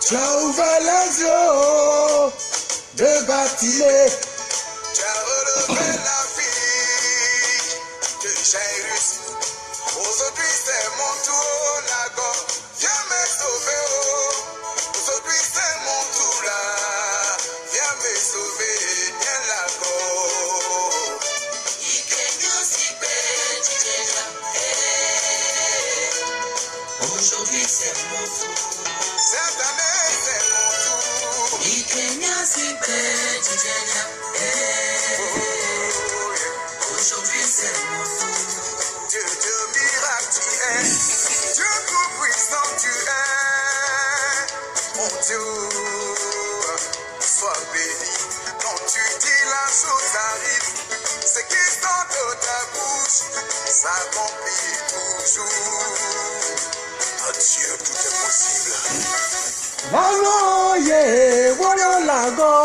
Tu as ouvert les yeux de Batilé. Tu as relevé la vie de Jairus. Aujourd'hui c'est mon tour, la gorge. Viens me sauver, oh. Aujourd'hui c'est mon tour là. Viens me sauver, viens la gorge. Aujourd'hui c'est mon tour. Cette année c'est mon tour. Aujourd'hui c'est mon tour. Dieu de miracle tu es. Dieu tout puissant tu es. Mon Dieu, sois béni. Quand tu dis la chose arrive. Ce qui sort de ta bouche s'accomplit toujours. À Dieu tout est possible. Vano ye wolo lago.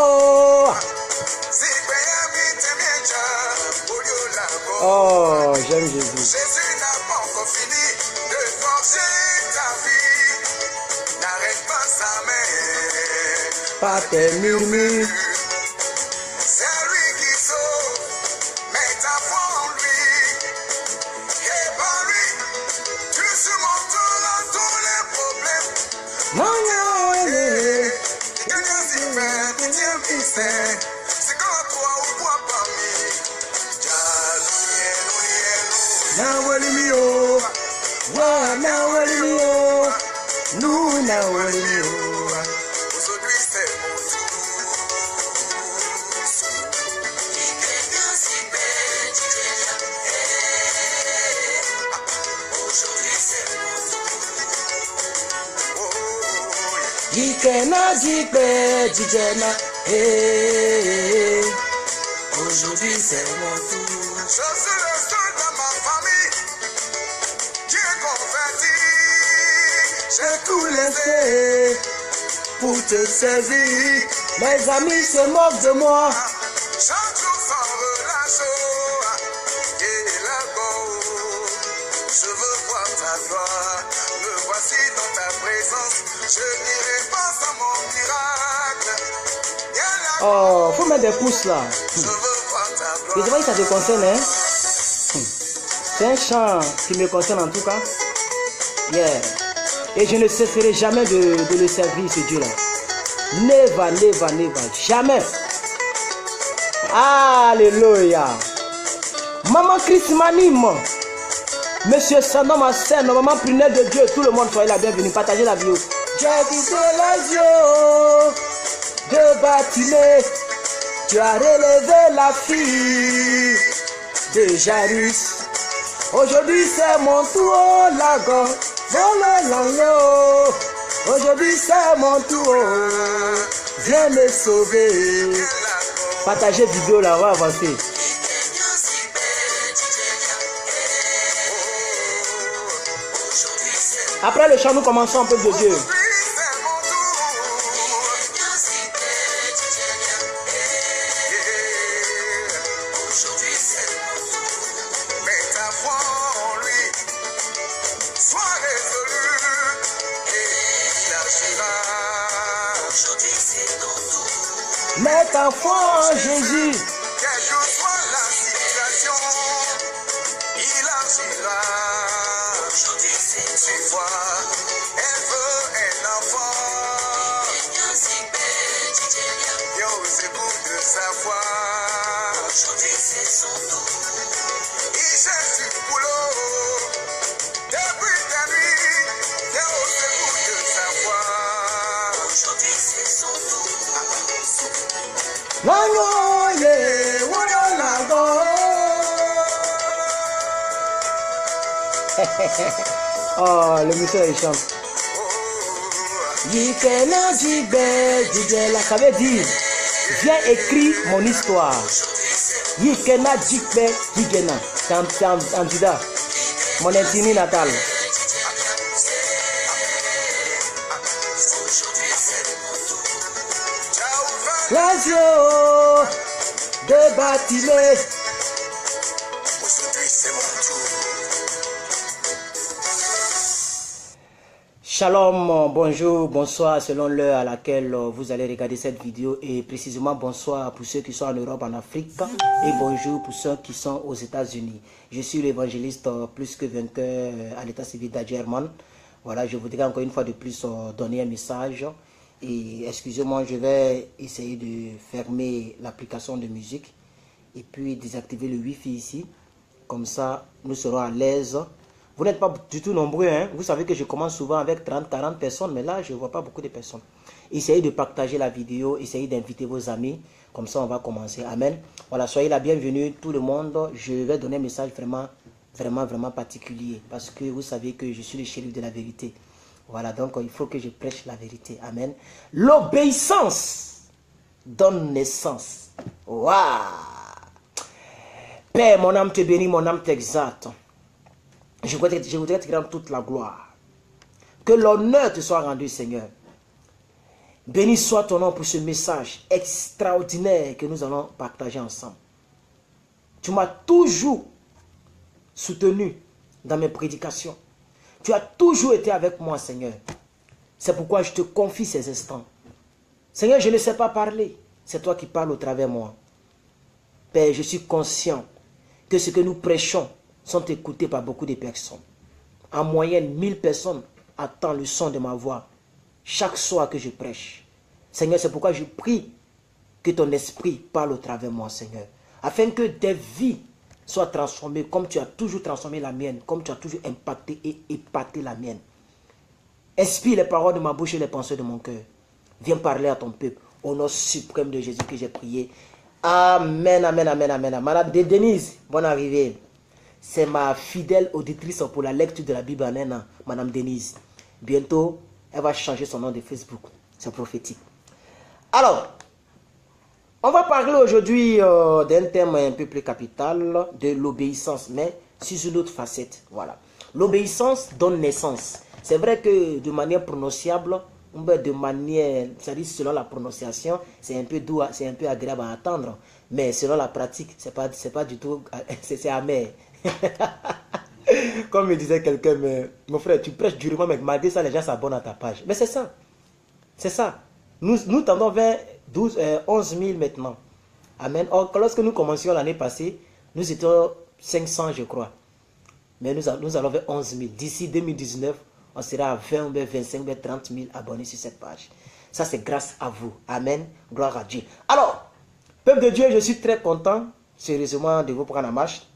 Oh, j'aime Jésus. Jésus n'a pas encore fini de forger ta vie. N'arrête pas sa main. Pas tes murmures. C'est lui qui sauve. Mets ta foi en lui. Et par lui, tu surmonteras tous les problèmes. Non, non, yeah. Quelqu'un s'y fait, pitié, mystère. C'est quand toi ou toi parmi. Now what do you? What now what do you? No, now what do you? Aujourd'hui c'est mon tour. Aujourd'hui c'est mon tour. Oh, Jikena jikpe jijena. Hey. Aujourd'hui c'est mon tour. je suis le seul dans ma famille qui est converti. J'ai tout laissé pour te servir. Mes amis se moquent de moi. Chaque jour sans relâche. Et là-bas, je veux voir ta gloire. Me voici dans ta présence. Je n'irai pas sans mon miracle. Oh, faut mettre des pouces là. Je veux voir ta Et gloire. c'est vrai que ça te concerne, hein? C'est un chant qui me concerne en tout cas. Yeah. Et je ne cesserai jamais de le servir, ce Dieu-là. Never, never, never. Jamais. Alléluia. Maman Christ m'anime. Monsieur Sandom à scène, maman prunelle de Dieu. Tout le monde, soyez la bienvenue. Partagez la vidéo. J'ai quitté les yeux de Batilé. Tu as relevé la fille de Jairus. Aujourd'hui c'est mon tour, la gorge. Aujourd'hui c'est mon tour. Viens me sauver. Partagez vidéo là, on va avancer. Après le chant, nous commençons un peu de Dieu. Mets ta foi en Jésus. Quelle que soit la situation, il agira. Tu vois, elle veut un enfant. Viens au secours de sa foi. Il cherche du boulot. Depuis ta nuit, viens au secours de sa foi. Lango ye wolo lago. Oh, le monsieur il chante. Yikena jigbe jigela, ça veut dire viens écrire mon histoire. Yikena jigbe jigena, c'est un dida. Mon intime natal. Les yeux de Batilé. Aujourd'hui c'est mon tour. Shalom, bonjour, bonsoir selon l'heure à laquelle vous allez regarder cette vidéo et précisément bonsoir pour ceux qui sont en Europe, en Afrique et bonjour pour ceux qui sont aux États-Unis. Je suis l'évangéliste plus que vainqueur à l'état civil d'Adjerman. Voilà, je voudrais encore une fois de plus donner un message et excusez-moi, je vais essayer de fermer l'application de musique et puis désactiver le Wi-Fi ici. Comme ça, nous serons à l'aise. Vous n'êtes pas du tout nombreux, hein? Vous savez que je commence souvent avec 30-40 personnes, mais là, je ne vois pas beaucoup de personnes. Essayez de partager la vidéo, essayez d'inviter vos amis, comme ça on va commencer. Amen. Voilà, soyez la bienvenue, tout le monde. Je vais donner un message vraiment particulier, parce que vous savez que je suis le shérif de la vérité. Voilà, donc il faut que je prêche la vérité. Amen. L'obéissance donne naissance. Waouh! Père, mon âme te bénit, mon âme t'exalte. Je voudrais te rendre toute la gloire. Que l'honneur te soit rendu, Seigneur. Béni soit ton nom pour ce message extraordinaire que nous allons partager ensemble. Tu m'as toujours soutenu dans mes prédications. Tu as toujours été avec moi, Seigneur. C'est pourquoi je te confie ces instants. Seigneur, je ne sais pas parler. C'est toi qui parles au travers de moi. Père, je suis conscient que ce que nous prêchons sont écoutés par beaucoup de personnes. En moyenne, 1000 personnes attendent le son de ma voix chaque soir que je prêche. Seigneur, c'est pourquoi je prie que ton esprit parle au travers de moi, Seigneur, afin que des vies soient transformées comme tu as toujours transformé la mienne, comme tu as toujours impacté et épaté la mienne. Inspire les paroles de ma bouche et les pensées de mon cœur. Viens parler à ton peuple. Au nom suprême de Jésus que j'ai prié. Amen, amen, amen, amen. Madame Denise, bonne arrivée. C'est ma fidèle auditrice pour la lecture de la Bible en un an, Madame Denise. Bientôt, elle va changer son nom de Facebook. C'est prophétique. Alors, on va parler aujourd'hui d'un thème un peu plus capital, de l'obéissance, mais sous une autre facette. Voilà. L'obéissance donne naissance. C'est vrai que de manière prononciable, de manière, c'est-à-dire selon la prononciation, c'est un peu doux, c'est un peu agréable à entendre. Mais selon la pratique, c'est pas du tout, c'est amer. Comme me disait quelqu'un, mon frère, tu prêches durement, mais malgré ça, les gens s'abonnent à ta page. Mais c'est ça. C'est ça. Nous tendons vers 11 000 maintenant. Amen. Or, lorsque nous commencions l'année passée, nous étions 500, je crois. Mais nous allons vers 11 000. D'ici 2019, on sera à 20, 25, 30 000 abonnés sur cette page. Ça, c'est grâce à vous. Amen. Gloire à Dieu. Alors, peuple de Dieu, je suis très content, sérieusement, de vous prendre en marche.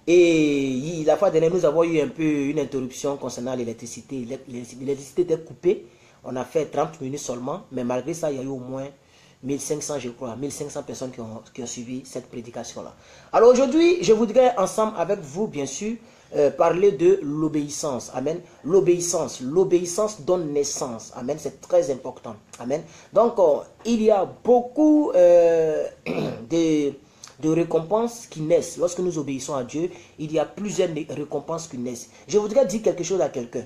Et la fois dernière, nous avons eu un peu une interruption concernant l'électricité. L'électricité était coupée. On a fait 30 minutes seulement. Mais malgré ça, il y a eu au moins 1500, je crois, 1500 personnes qui ont suivi cette prédication-là. Alors aujourd'hui, je voudrais ensemble avec vous, bien sûr, parler de l'obéissance. Amen. L'obéissance. L'obéissance donne naissance. Amen. C'est très important. Amen. Donc, il y a beaucoup de récompenses qui naissent. Lorsque nous obéissons à Dieu, il y a plusieurs récompenses qui naissent. Je voudrais dire quelque chose à quelqu'un.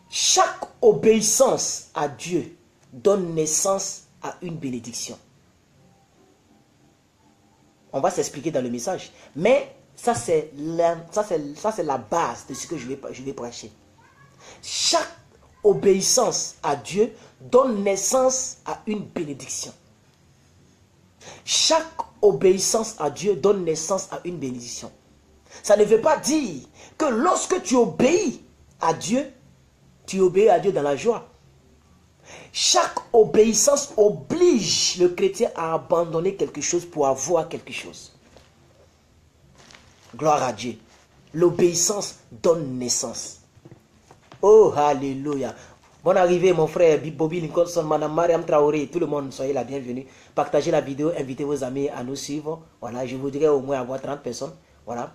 Chaque obéissance à Dieu donne naissance à une bénédiction. On va s'expliquer dans le message. Mais ça, c'est la base de ce que je vais prêcher. Chaque obéissance à Dieu donne naissance à une bénédiction. Chaque obéissance à Dieu donne naissance à une bénédiction. Ça ne veut pas dire que lorsque tu obéis à Dieu, tu obéis à Dieu dans la joie. Chaque obéissance oblige le chrétien à abandonner quelque chose pour avoir quelque chose. Gloire à Dieu. L'obéissance donne naissance. Oh, alléluia. Bonne arrivée, mon frère Bobby Lincolnson, Madame Mariam Traoré, tout le monde, soyez la bienvenue. Partagez la vidéo, invitez vos amis à nous suivre. Voilà, je voudrais au moins avoir 30 personnes. Voilà.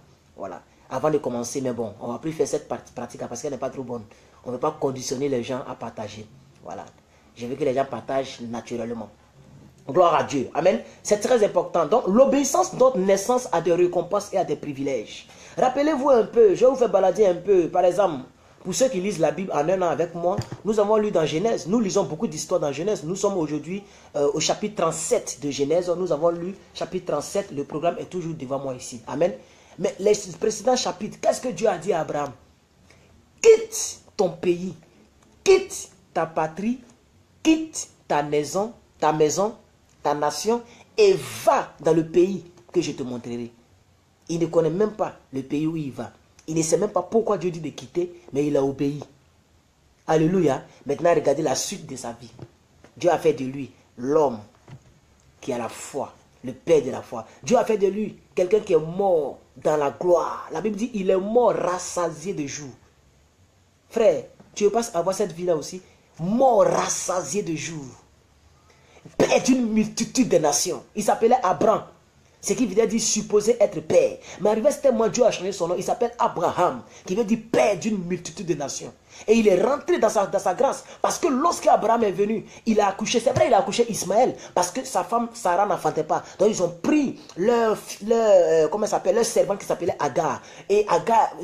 Avant de commencer, mais bon, on ne va plus faire cette pratique parce qu'elle n'est pas trop bonne. On ne veut pas conditionner les gens à partager. Voilà. Je veux que les gens partagent naturellement. Gloire à Dieu. Amen. C'est très important. Donc, l'obéissance donne naissance à des récompenses et à des privilèges. Rappelez-vous un peu, je vais vous faire balader un peu. Par exemple, pour ceux qui lisent la Bible en un an avec moi, nous avons lu dans Genèse. Nous lisons beaucoup d'histoires dans Genèse. Nous sommes aujourd'hui au chapitre 37 de Genèse. Nous avons lu chapitre 37. Le programme est toujours devant moi ici. Amen. Mais les précédents chapitres, qu'est-ce que Dieu a dit à Abraham? Quitte ton pays, quitte ta patrie, quitte ta maison, ta nation, et va dans le pays que je te montrerai. Il ne connaît même pas le pays où il va. Il ne sait même pas pourquoi Dieu dit de quitter, mais il a obéi. Alléluia. Maintenant, regardez la suite de sa vie. Dieu a fait de lui l'homme qui a la foi, le père de la foi. Dieu a fait de lui quelqu'un qui est mort dans la gloire. La Bible dit, il est mort rassasié de jours. Frère, tu veux pas avoir cette vie-là aussi? Mort rassasié de jours. Père d'une multitude de nations. Il s'appelait Abraham. Ce qui veut dire supposé être père. Mais arrivé à ce moment, Dieu a changé son nom. Il s'appelle Abraham, qui veut dire père d'une multitude de nations. Et il est rentré dans sa grâce. Parce que lorsqu'Abraham est venu, il a accouché. C'est vrai, il a accouché Ismaël. Parce que sa femme Sarah n'enfantait pas. Donc ils ont pris leur servant qui s'appelait Agar. Et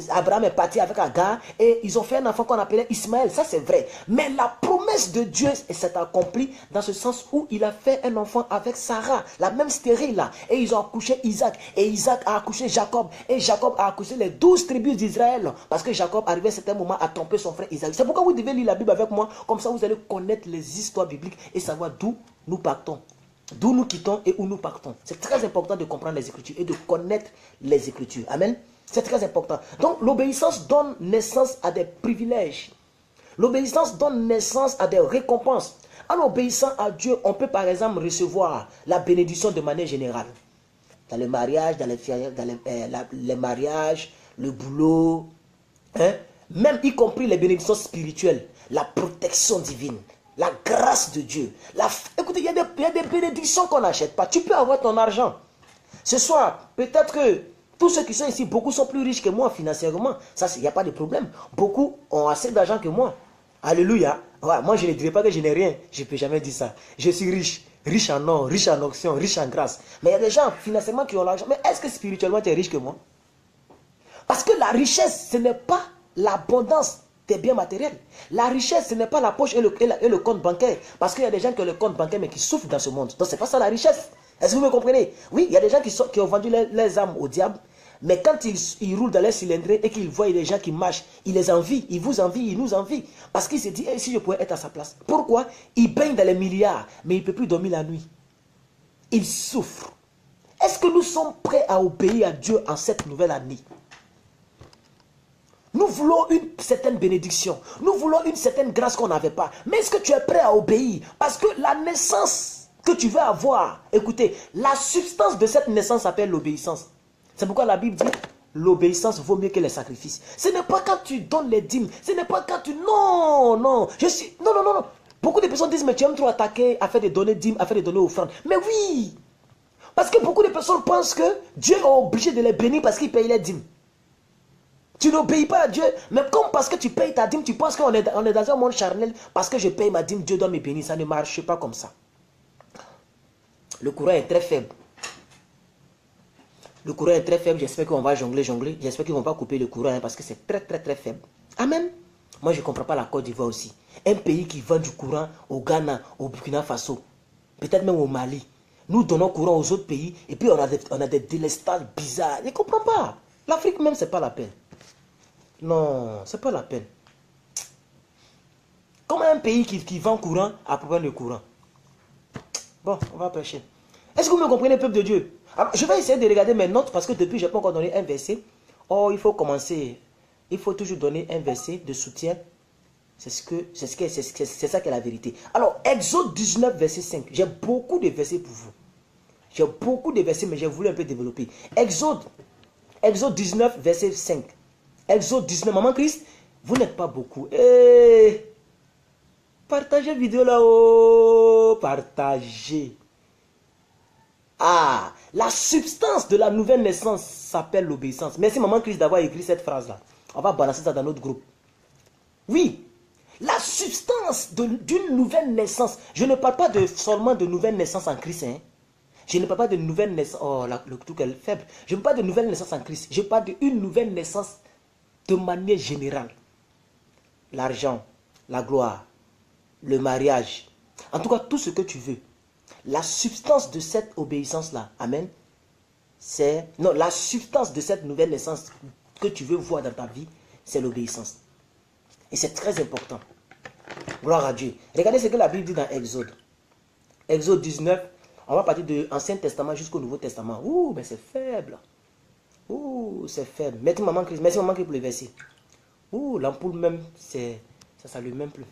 Abraham est parti avec Agar. Et ils ont fait un enfant qu'on appelait Ismaël. Ça c'est vrai. Mais la promesse de Dieu s'est accomplie dans ce sens où il a fait un enfant avec Sarah. La même stérile là. Et ils ont accouché Isaac. Et Isaac a accouché Jacob. Et Jacob a accouché les 12 tribus d'Israël. Parce que Jacob arrivait à un certain moment à tromper son frère Isaac. C'est pourquoi vous devez lire la Bible avec moi. Comme ça vous allez connaître les histoires bibliques et savoir d'où nous partons. D'où nous quittons et où nous partons. C'est très important de comprendre les Écritures et de connaître les Écritures. Amen. C'est très important. Donc l'obéissance donne naissance à des privilèges. L'obéissance donne naissance à des récompenses. En obéissant à Dieu, on peut par exemple recevoir la bénédiction de manière générale. Dans le mariage, dans les mariages, le boulot, même y compris les bénédictions spirituelles, la protection divine, la grâce de Dieu. Écoutez, il y a des bénédictions qu'on n'achète pas. Tu peux avoir ton argent. Ce soir, peut-être que tous ceux qui sont ici, beaucoup sont plus riches que moi financièrement. Ça, il n'y a pas de problème. Beaucoup ont assez d'argent que moi. Alléluia. Ouais, moi, je ne dirais pas que je n'ai rien. Je ne peux jamais dire ça. Je suis riche. Riche en or, riche en onction, riche en grâce. Mais il y a des gens financièrement qui ont l'argent. Mais est-ce que spirituellement tu es riche que moi? Parce que la richesse, ce n'est pas l'abondance des biens matériels. La richesse, ce n'est pas la poche et le compte bancaire. Parce qu'il y a des gens qui ont le compte bancaire mais qui souffrent dans ce monde. Donc ce n'est pas ça la richesse. Est-ce que vous me comprenez? Oui, il y a des gens qui ont vendu les âmes au diable. Mais quand ils roulent dans les cylindrées et qu'ils voient les gens qui marchent, ils les envient, ils vous envient, ils nous envient. Parce qu'ils se disent, hey, si je pouvais être à sa place. Pourquoi? Ils baignent dans les milliards, mais ils ne peuvent plus dormir la nuit. Ils souffrent. Est-ce que nous sommes prêts à obéir à Dieu en cette nouvelle année? Nous voulons une certaine bénédiction. Nous voulons une certaine grâce qu'on n'avait pas. Mais est-ce que tu es prêt à obéir? Parce que la naissance que tu veux avoir, écoutez, la substance de cette naissance s'appelle l'obéissance. C'est pourquoi la Bible dit, l'obéissance vaut mieux que les sacrifices. Ce n'est pas quand tu donnes les dîmes. Ce n'est pas quand tu... Non. Non. Beaucoup de personnes disent, mais tu aimes trop attaquer, à faire des données dîmes, à faire des données offrandes. Mais oui. Parce que beaucoup de personnes pensent que Dieu est obligé de les bénir parce qu'il paye les dîmes. Tu n'obéis pas à Dieu, mais comme parce que tu payes ta dîme, tu penses qu'on est dans un monde charnel, parce que je paye ma dîme, Dieu doit me bénir. Ça ne marche pas comme ça. Le courant est très faible. Le courant est très faible, j'espère qu'on va jongler. J'espère qu'ils ne vont pas couper le courant parce que c'est très faible. Amen. Moi, je ne comprends pas la Côte d'Ivoire aussi. Un pays qui vend du courant au Ghana, au Burkina Faso, peut-être même au Mali. Nous donnons courant aux autres pays et puis on a des délestages bizarres. Je ne comprends pas. L'Afrique même, ce n'est pas la peine. Non, ce n'est pas la peine. Comment un pays qui vend courant a problème de courant? Bon, on va pêcher. Est-ce que vous me comprenez, peuple de Dieu? Alors, je vais essayer de regarder mes notes parce que depuis, je n'ai pas encore donné un verset. Oh, il faut commencer. Il faut toujours donner un verset de soutien. C'est ça qui est la vérité. Alors, Exode 19, verset 5. J'ai beaucoup de versets pour vous. J'ai beaucoup de versets, mais j'ai voulu un peu développer. Exode 19, verset 5. Exode 19, Maman Christ, vous n'êtes pas beaucoup. Partagez la vidéo là-haut. Partagez. Ah, la substance de la nouvelle naissance s'appelle l'obéissance. Merci Maman Christ d'avoir écrit cette phrase-là. On va balancer ça dans notre groupe. Oui, la substance d'une nouvelle naissance. Je ne parle pas seulement de nouvelle naissance en Christ. Je ne parle pas de nouvelle naissance. Oh, le truc est faible. Je ne parle pas de nouvelle naissance en Christ. Je parle d'une nouvelle naissance de manière générale. L'argent, la gloire, le mariage. En tout cas, tout ce que tu veux. La substance de cette obéissance-là, amen, la substance de cette nouvelle naissance que tu veux voir dans ta vie, c'est l'obéissance. Et c'est très important. Gloire à Dieu. Regardez ce que la Bible dit dans Exode. Exode 19, on va partir de l'Ancien Testament jusqu'au Nouveau Testament. Ouh, mais c'est faible. Ouh, c'est faible. Merci maman Christ pour les versets. Ouh, l'ampoule même, ça s'allume même plus.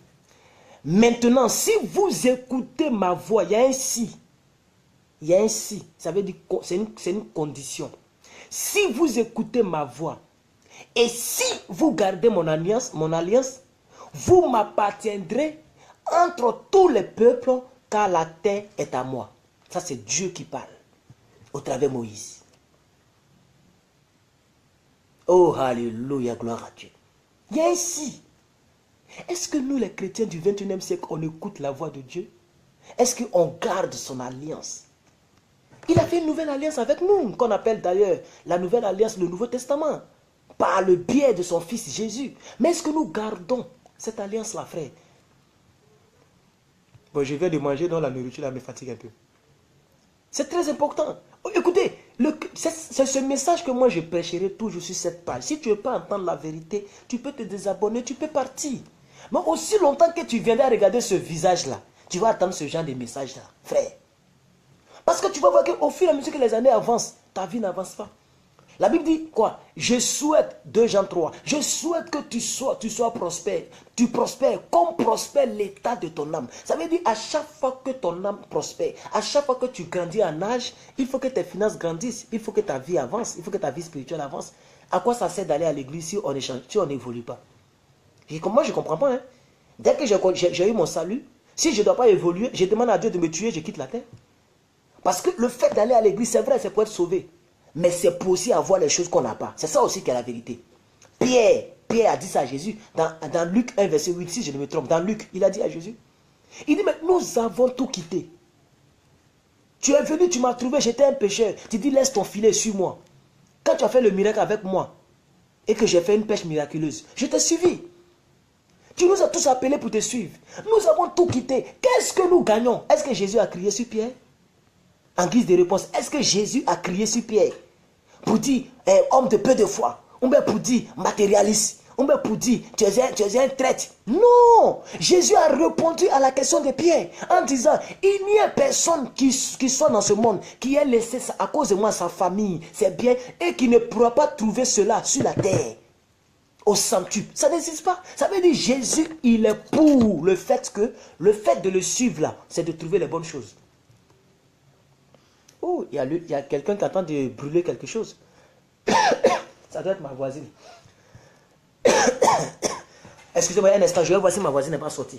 Maintenant, si vous écoutez ma voix, il y a un si. Il y a un si. Ça veut dire que c'est une condition. Si vous écoutez ma voix, et si vous gardez mon alliance, vous m'appartiendrez entre tous les peuples, car la terre est à moi. Ça, c'est Dieu qui parle au travers de Moïse. Oh, alléluia, gloire à Dieu. Il y a un si. Est-ce que nous, les chrétiens du 21e siècle, on écoute la voix de Dieu? Est-ce qu'on garde son alliance? Il a fait une nouvelle alliance avec nous, qu'on appelle d'ailleurs la nouvelle alliance, le Nouveau Testament, par le biais de son Fils Jésus. Mais est-ce que nous gardons cette alliance-là, frère? Bon, je viens de manger, donc la nourriture là me fatigue un peu. C'est très important. Oh, écoutez, c'est ce message que moi je prêcherai toujours sur cette page. Si tu ne veux pas entendre la vérité, tu peux te désabonner, tu peux partir. Mais aussi longtemps que tu viendras regarder ce visage-là, tu vas attendre ce genre de message-là, frère. Parce que tu vas voir qu'au fur et à mesure que les années avancent, ta vie n'avance pas. La Bible dit quoi? Je souhaite, 2 Jean 3, je souhaite que tu sois prospère. Tu prospères comme prospère l'état de ton âme. Ça veut dire à chaque fois que ton âme prospère, à chaque fois que tu grandis en âge, il faut que tes finances grandissent, il faut que ta vie avance, il faut que ta vie spirituelle avance. À quoi ça sert d'aller à l'église si on n'évolue pas? Moi je ne comprends pas. Hein? Dès que j'ai eu mon salut, si je ne dois pas évoluer, je demande à Dieu de me tuer, je quitte la terre. Parce que le fait d'aller à l'église, c'est vrai, c'est pour être sauvé. Mais c'est pour aussi avoir les choses qu'on n'a pas. C'est ça aussi qui est la vérité. Pierre a dit ça à Jésus. Dans Luc 1, verset 8, si je ne me trompe. Dans Luc, il a dit à Jésus. Il dit, mais nous avons tout quitté. Tu es venu, tu m'as trouvé, j'étais un pécheur. Tu dis, laisse ton filet, suis-moi. Quand tu as fait le miracle avec moi, et que j'ai fait une pêche miraculeuse, je t'ai suivi. Tu nous as tous appelés pour te suivre. Nous avons tout quitté. Qu'est-ce que nous gagnons? Est-ce que Jésus a crié sur Pierre? En guise de réponse, est-ce que Jésus a crié sur Pierre pour dire homme de peu de foi, ou bien pour dire matérialiste, ou bien pour dire tu es un traître? Non, Jésus a répondu à la question de Pierre en disant, il n'y a personne qui soit dans ce monde qui ait laissé à cause de moi sa famille, ses biens, et qui ne pourra pas trouver cela sur la terre au centuple. Ça n'existe pas. Ça veut dire Jésus, il est pour le fait de le suivre là, c'est de trouver les bonnes choses. Oh, il y a quelqu'un qui attend de brûler quelque chose. Ça doit être ma voisine. Excusez-moi un instant, je vais voir si ma voisine n'est pas sortie.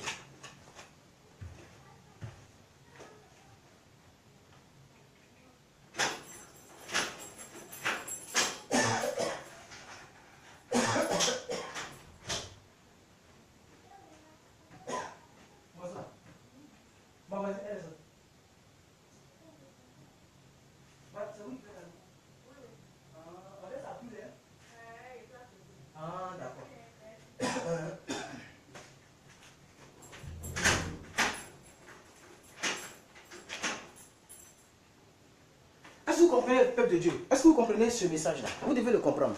Est-ce que vous comprenez le peuple de Dieu? Est-ce que vous comprenez ce message-là? Vous devez le comprendre.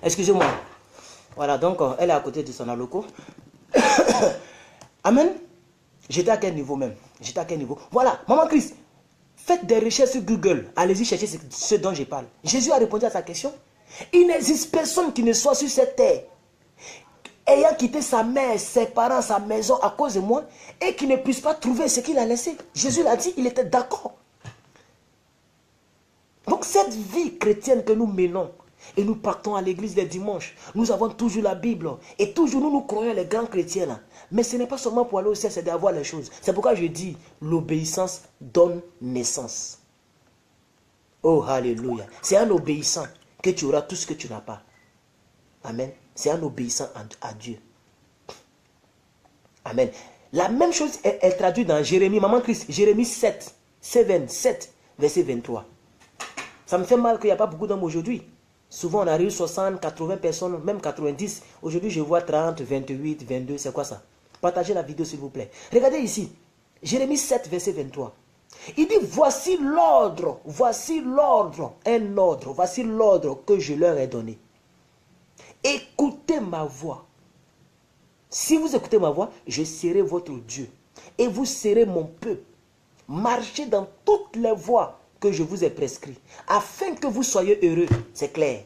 Excusez-moi. Voilà, donc elle est à côté de son aloco. Amen. J'étais à quel niveau même? J'étais à quel niveau? Voilà, Maman Christ, faites des recherches sur Google. Allez-y chercher ce dont je parle. Jésus a répondu à sa question. Il n'existe personne qui ne soit sur cette terre, ayant quitté sa mère, ses parents, sa maison à cause de moi, et qui ne puisse pas trouver ce qu'il a laissé. Jésus l'a dit, il était d'accord. Donc cette vie chrétienne que nous menons, et nous partons à l'église les dimanches, nous avons toujours la Bible, et toujours nous croyons les grands chrétiens là. Mais ce n'est pas seulement pour aller au ciel, c'est d'avoir les choses. C'est pourquoi je dis, l'obéissance donne naissance. Oh, alléluia. C'est en obéissant que tu auras tout ce que tu n'as pas. Amen. C'est en obéissant à Dieu. Amen. La même chose est traduite dans Jérémie, Maman Christ, Jérémie 7, verset 23. Ça me fait mal qu'il n'y a pas beaucoup d'hommes aujourd'hui. Souvent on arrive 60, 80 personnes, même 90. Aujourd'hui je vois 30, 28, 22, c'est quoi ça? Partagez la vidéo s'il vous plaît. Regardez ici, Jérémie 7, verset 23. Il dit, voici l'ordre, voici l'ordre que je leur ai donné. Écoutez ma voix. Si vous écoutez ma voix, je serai votre Dieu. Et vous serez mon peuple. Marchez dans toutes les voies que je vous ai prescrites, afin que vous soyez heureux. C'est clair.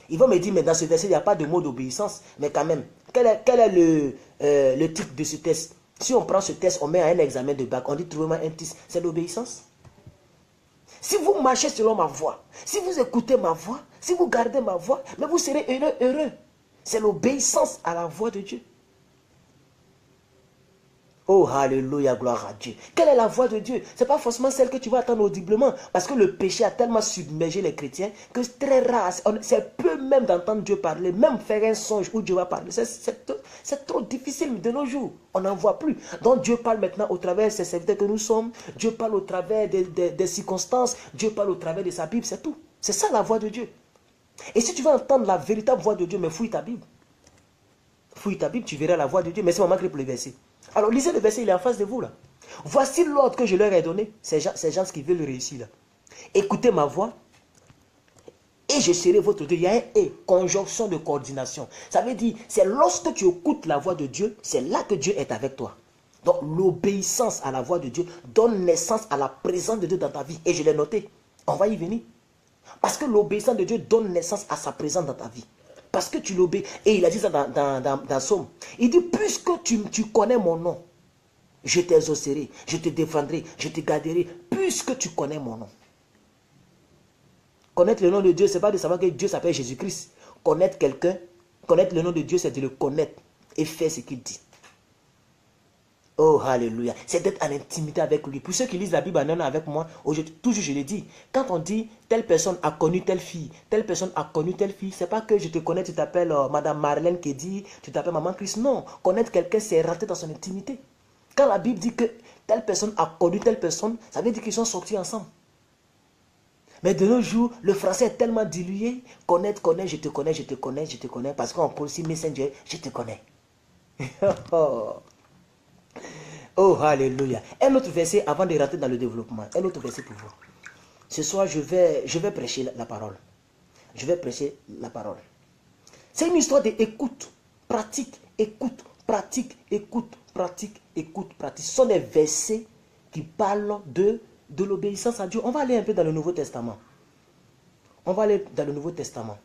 Ils vont me dire, mais dans ce verset, il n'y a pas de mot d'obéissance. Mais quand même, quel est le titre de ce test? Si on prend ce test, on met à un examen de bac, on dit, trouvez-moi un titre. C'est l'obéissance. Si vous marchez selon ma voix, si vous écoutez ma voix, si vous gardez ma voix, mais vous serez heureux. C'est l'obéissance à la voix de Dieu. Oh, alléluia, gloire à Dieu. Quelle est la voix de Dieu? Ce n'est pas forcément celle que tu vas attendre audiblement. Parce que le péché a tellement submergé les chrétiens que c'est très rare. C'est peu même d'entendre Dieu parler. Même faire un songe où Dieu va parler. C'est trop difficile de nos jours. On n'en voit plus. Donc Dieu parle maintenant au travers de ses serviteurs que nous sommes. Dieu parle au travers des circonstances. Dieu parle au travers de sa Bible. C'est tout. C'est ça la voix de Dieu. Et si tu veux entendre la véritable voix de Dieu, mais fouille ta Bible. Fouille ta Bible, tu verras la voix de Dieu. Mais c'est maman qui pour le verset. Alors lisez le verset, il est en face de vous là. Voici l'ordre que je leur ai donné. Ces gens qui veulent réussir là. Écoutez ma voix et je serai votre Dieu. Il y a un et, conjonction de coordination. Ça veut dire, c'est lorsque tu écoutes la voix de Dieu, c'est là que Dieu est avec toi. Donc l'obéissance à la voix de Dieu donne naissance à la présence de Dieu dans ta vie. Et je l'ai noté. On va y venir. Parce que l'obéissance de Dieu donne naissance à sa présence dans ta vie. Parce que tu l'obéis. Et il a dit ça dans Somme. Il dit, puisque tu connais mon nom, je t'exaucerai, je te défendrai, je te garderai, puisque tu connais mon nom. Connaître le nom de Dieu, ce n'est pas de savoir que Dieu s'appelle Jésus-Christ. Connaître quelqu'un, connaître le nom de Dieu, c'est de le connaître et faire ce qu'il dit. Oh, alléluia. C'est d'être en intimité avec lui. Pour ceux qui lisent la Bible en un an avec moi, toujours je le dis. Quand on dit, telle personne a connu telle fille, telle personne a connu telle fille, c'est pas que je te connais, tu t'appelles Madame Marlène Kédi, tu t'appelles Maman Christ. Non, connaître quelqu'un, c'est rentrer dans son intimité. Quand la Bible dit que telle personne a connu telle personne, ça veut dire qu'ils sont sortis ensemble. Mais de nos jours, le français est tellement dilué. Connaître, je te connais, je te connais, je te connais. Parce qu'on peut aussi Messenger, je te connais. Oh, alléluia. Un autre verset avant de rentrer dans le développement. Un autre verset pour vous. Ce soir, je vais prêcher la parole. Je vais prêcher la parole. C'est une histoire d'écoute, pratique, écoute, pratique, écoute, pratique, écoute, pratique. Ce sont des versets qui parlent de l'obéissance à Dieu. On va aller un peu dans le Nouveau Testament. On va aller dans le Nouveau Testament.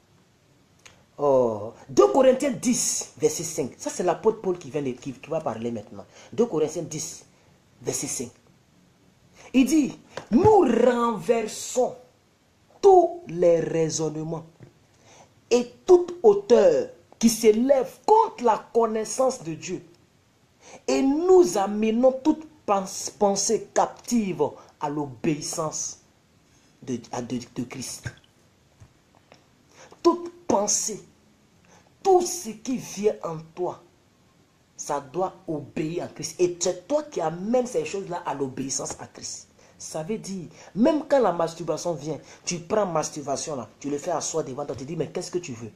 Oh, 2 Corinthiens 10, verset 5. Ça, c'est l'apôtre Paul qui va parler maintenant. 2 Corinthiens 10, verset 5. Il dit, nous renversons tous les raisonnements et toute hauteur qui s'élève contre la connaissance de Dieu. Et nous amenons toute pensée captive à l'obéissance de Christ. Toute pensée, tout ce qui vient en toi, ça doit obéir à Christ. Et c'est toi qui amènes ces choses-là à l'obéissance à Christ. Ça veut dire, même quand la masturbation vient, tu prends masturbation là, tu le fais asseoir devant toi, tu te dis, mais qu'est-ce que tu veux?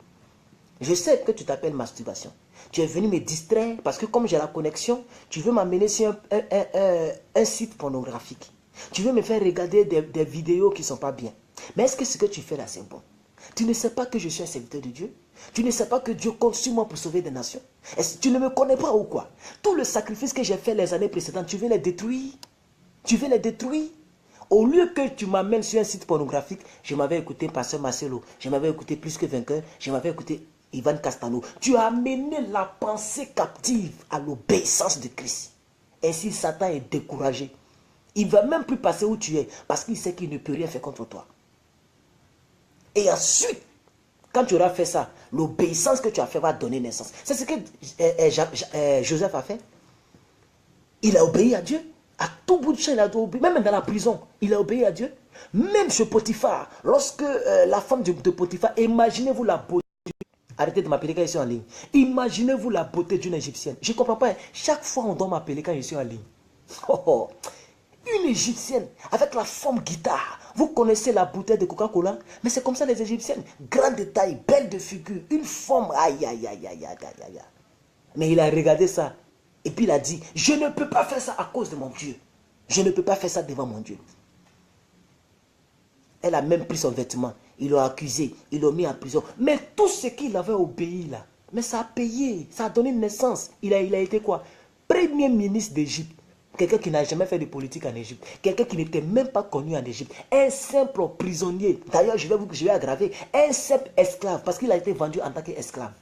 Je sais que tu t'appelles masturbation. Tu es venu me distraire parce que comme j'ai la connexion, tu veux m'amener sur un site pornographique. Tu veux me faire regarder des vidéos qui ne sont pas bien. Mais est-ce que ce que tu fais là, c'est bon? Tu ne sais pas que je suis un serviteur de Dieu? Tu ne sais pas que Dieu compte sur moi pour sauver des nations? Est-ce que tu ne me connais pas ou quoi? Tout le sacrifice que j'ai fait les années précédentes, tu veux les détruire? Tu veux les détruire? Au lieu que tu m'amènes sur un site pornographique, je m'avais écouté Pasteur Marcelo, je m'avais écouté Plus que Vainqueur, je m'avais écouté Ivan Castano. Tu as amené la pensée captive à l'obéissance de Christ. Ainsi, Satan est découragé. Il ne va même plus passer où tu es parce qu'il sait qu'il ne peut rien faire contre toi. Et ensuite, quand tu auras fait ça, l'obéissance que tu as fait va donner naissance. C'est ce que Joseph a fait. Il a obéi à Dieu. À tout bout de champ, il a obéi. Même dans la prison, il a obéi à Dieu. Même chez Potiphar, lorsque la femme de Potiphar, imaginez-vous la beauté. Arrêtez de m'appeler quand je suis en ligne. Imaginez-vous la beauté d'une Égyptienne. Je ne comprends pas. Chaque fois, on doit m'appeler quand je suis en ligne. Oh. Une Égyptienne avec la forme guitare. Vous connaissez la bouteille de Coca-Cola? Mais c'est comme ça les Égyptiennes. Grande de taille, belle de figure, une forme. Aïe, aïe, aïe, aïe, aïe, aïe, aïe. Mais il a regardé ça. Et puis il a dit, je ne peux pas faire ça à cause de mon Dieu. Je ne peux pas faire ça devant mon Dieu. Elle a même pris son vêtement. Ils l'ont accusé. Ils l'ont mis en prison. Mais tout ce qu'il avait obéi là, Mais ça a payé, ça a donné naissance. Il a été quoi? Premier ministre d'Égypte. Quelqu'un qui n'a jamais fait de politique en Égypte. Quelqu'un qui n'était même pas connu en Égypte. Un simple prisonnier. D'ailleurs, je vais aggraver. Un simple esclave. Parce qu'il a été vendu en tant qu'esclave.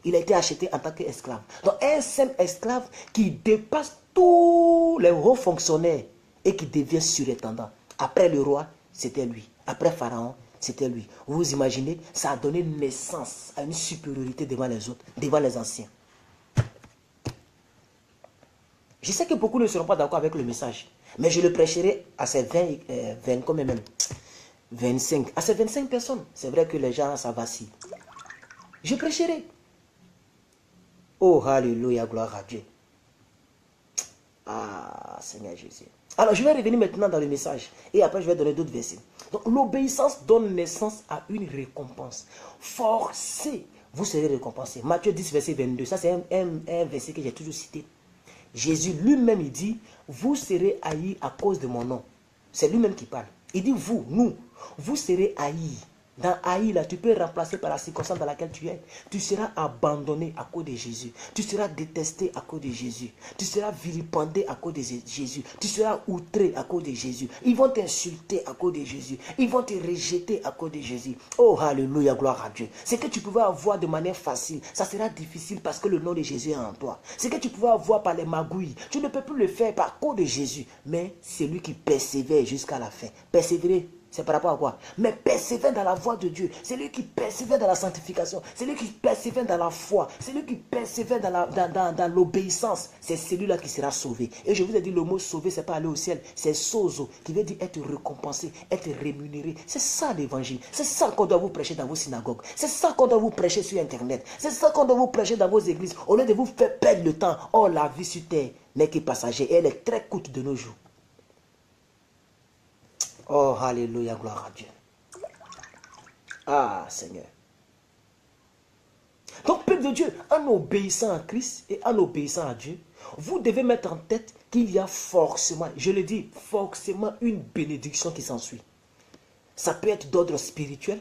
Il a été acheté en tant qu'esclave. Donc, un simple esclave qui dépasse tous les hauts fonctionnaires et qui devient surintendant. Après le roi, c'était lui. Après Pharaon, c'était lui. Vous imaginez, ça a donné naissance à une supériorité devant les autres, devant les anciens. Je sais que beaucoup ne seront pas d'accord avec le message, mais je le prêcherai à ces 20 combien même 25, à ces 25 personnes. C'est vrai que les gens, ça vacille. Je prêcherai. Oh, alléluia, gloire à Dieu. Ah, Seigneur Jésus. Alors, je vais revenir maintenant dans le message. Et après, je vais donner d'autres versets. Donc, l'obéissance donne naissance à une récompense. Forcez, vous serez récompensé. Matthieu 10, verset 22. Ça, c'est un verset que j'ai toujours cité. Jésus lui-même, il dit, vous serez haïs à cause de mon nom. C'est lui-même qui parle. Il dit, vous serez haïs. Dans haïs, là, tu peux remplacer par la circonstance dans laquelle tu es. Tu seras abandonné à cause de Jésus. Tu seras détesté à cause de Jésus. Tu seras vilipendé à cause de Jésus. Tu seras outré à cause de Jésus. Ils vont t'insulter à cause de Jésus. Ils vont te rejeter à cause de Jésus. Oh, alléluia, gloire à Dieu. Ce que tu pouvais avoir de manière facile, ça sera difficile parce que le nom de Jésus est en toi. Ce que tu pouvais avoir par les magouilles, tu ne peux plus le faire par cause de Jésus. Mais c'est lui qui persévère jusqu'à la fin. Persévérer. C'est par rapport à quoi? Mais persévère dans la voie de Dieu. C'est lui qui persévère dans la sanctification. C'est lui qui persévère dans la foi. C'est lui qui persévère dans l'obéissance. C'est celui-là qui sera sauvé. Et je vous ai dit, le mot sauvé, c'est pas aller au ciel. C'est sozo, qui veut dire être récompensé, être rémunéré. C'est ça l'évangile. C'est ça qu'on doit vous prêcher dans vos synagogues. C'est ça qu'on doit vous prêcher sur Internet. C'est ça qu'on doit vous prêcher dans vos églises. Au lieu de vous faire perdre le temps. Oh, la vie sur terre n'est que passager. Et elle est très courte de nos jours. Oh, alléluia, gloire à Dieu. Ah, Seigneur. Donc, peuple de Dieu, en obéissant à Christ et en obéissant à Dieu, vous devez mettre en tête qu'il y a forcément, je le dis, forcément une bénédiction qui s'ensuit. Ça peut être d'ordre spirituel,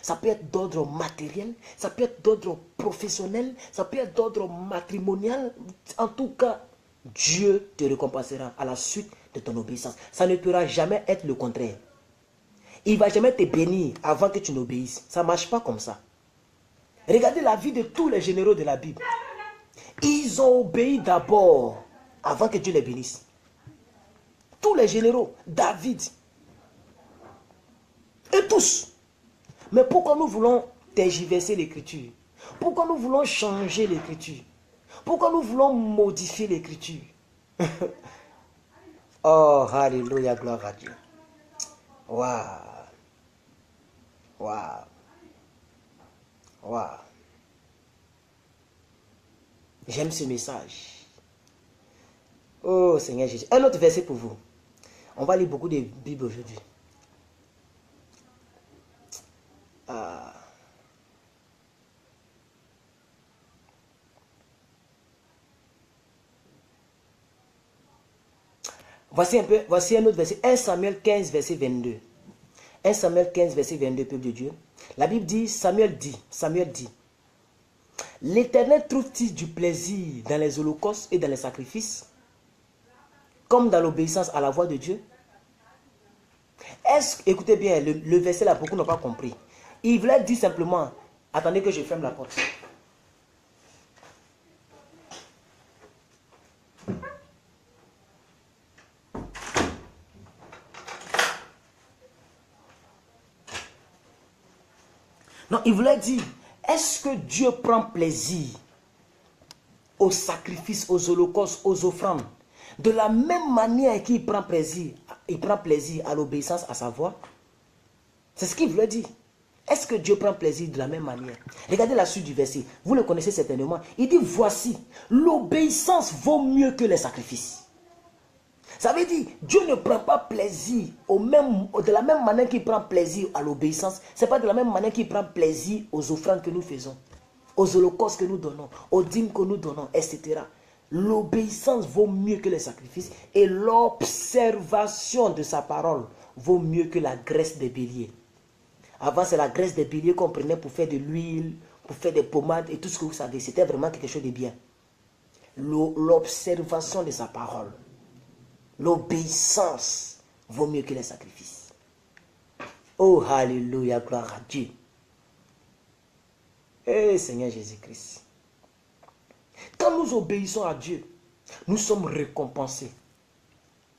ça peut être d'ordre matériel, ça peut être d'ordre professionnel, ça peut être d'ordre matrimonial. En tout cas, Dieu te récompensera à la suite de ton obéissance. Ça ne pourra jamais être le contraire. Il ne va jamais te bénir avant que tu n'obéisses. Ça ne marche pas comme ça. Regardez la vie de tous les généraux de la Bible. Ils ont obéi d'abord avant que Dieu les bénisse. Tous les généraux, David. Et tous. Mais pourquoi nous voulons tergiverser l'écriture? Pourquoi nous voulons changer l'écriture? Pourquoi nous voulons modifier l'écriture? Oh, alléluia, gloire à Dieu. Waouh. Waouh. Waouh. J'aime ce message. Oh, Seigneur Jésus. Un autre verset pour vous. On va lire beaucoup de Bibles aujourd'hui. Ah. Voici un autre verset. 1 Samuel 15, verset 22. 1 Samuel 15, verset 22, peuple de Dieu. La Bible dit, Samuel dit, l'Éternel trouve-t-il du plaisir dans les holocaustes et dans les sacrifices, comme dans l'obéissance à la voix de Dieu? Écoutez bien, le verset là, beaucoup n'ont pas compris. Il voulait dire simplement, attendez que je ferme la porte. Non, il voulait dire, est-ce que Dieu prend plaisir aux sacrifices, aux holocaustes, aux offrandes, de la même manière qu'il prend plaisir à l'obéissance à sa voix? C'est ce qu'il voulait dire. Est-ce que Dieu prend plaisir de la même manière? Regardez la suite du verset. Vous le connaissez certainement. Il dit, voici, l'obéissance vaut mieux que les sacrifices. Ça veut dire, Dieu ne prend pas plaisir de la même manière qu'il prend plaisir à l'obéissance. Ce n'est pas de la même manière qu'il prend plaisir aux offrandes que nous faisons, aux holocaustes que nous donnons, aux dîmes que nous donnons, etc. L'obéissance vaut mieux que les sacrifices et l'observation de sa parole vaut mieux que la graisse des béliers. Avant, c'est la graisse des béliers qu'on prenait pour faire de l'huile, pour faire des pommades et tout ce que vous savez. C'était vraiment quelque chose de bien. L'observation de sa parole, l'obéissance vaut mieux que les sacrifices. Oh, alléluia, gloire à Dieu. Eh, Seigneur Jésus-Christ. Quand nous obéissons à Dieu, nous sommes récompensés.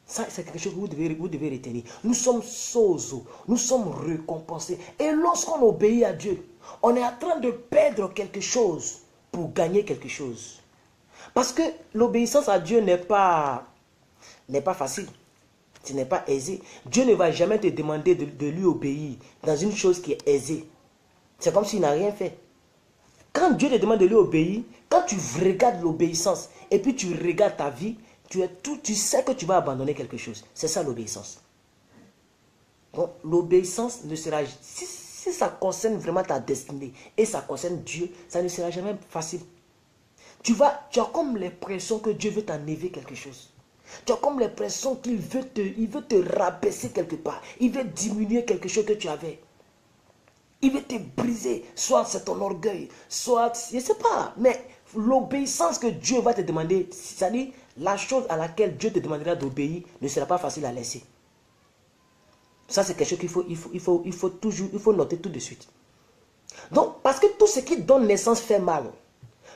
Ça, c'est quelque chose que vous devez retenir. Nous sommes sozo, nous sommes récompensés. Et lorsqu'on obéit à Dieu, on est en train de perdre quelque chose pour gagner quelque chose. Parce que l'obéissance à Dieu n'est pas facile. Ce n'est pas aisé. Dieu ne va jamais te demander de lui obéir dans une chose qui est aisée. C'est comme s'il n'a rien fait. Quand Dieu te demande de lui obéir, quand tu regardes l'obéissance et puis tu regardes ta vie, tu sais que tu vas abandonner quelque chose. C'est ça l'obéissance. Donc l'obéissance ne sera... Si ça concerne vraiment ta destinée et ça concerne Dieu, ça ne sera jamais facile. Tu as comme l'impression que Dieu veut t'enlever quelque chose. Tu as comme l'impression qu'il veut te rabaisser quelque part. Il veut diminuer quelque chose que tu avais. Il veut te briser. Soit c'est ton orgueil, soit, je ne sais pas. Mais l'obéissance que Dieu va te demander, c'est-à-dire la chose à laquelle Dieu te demandera d'obéir ne sera pas facile à laisser. Ça, c'est quelque chose qu'il faut noter tout de suite. Donc, parce que tout ce qui donne naissance fait mal.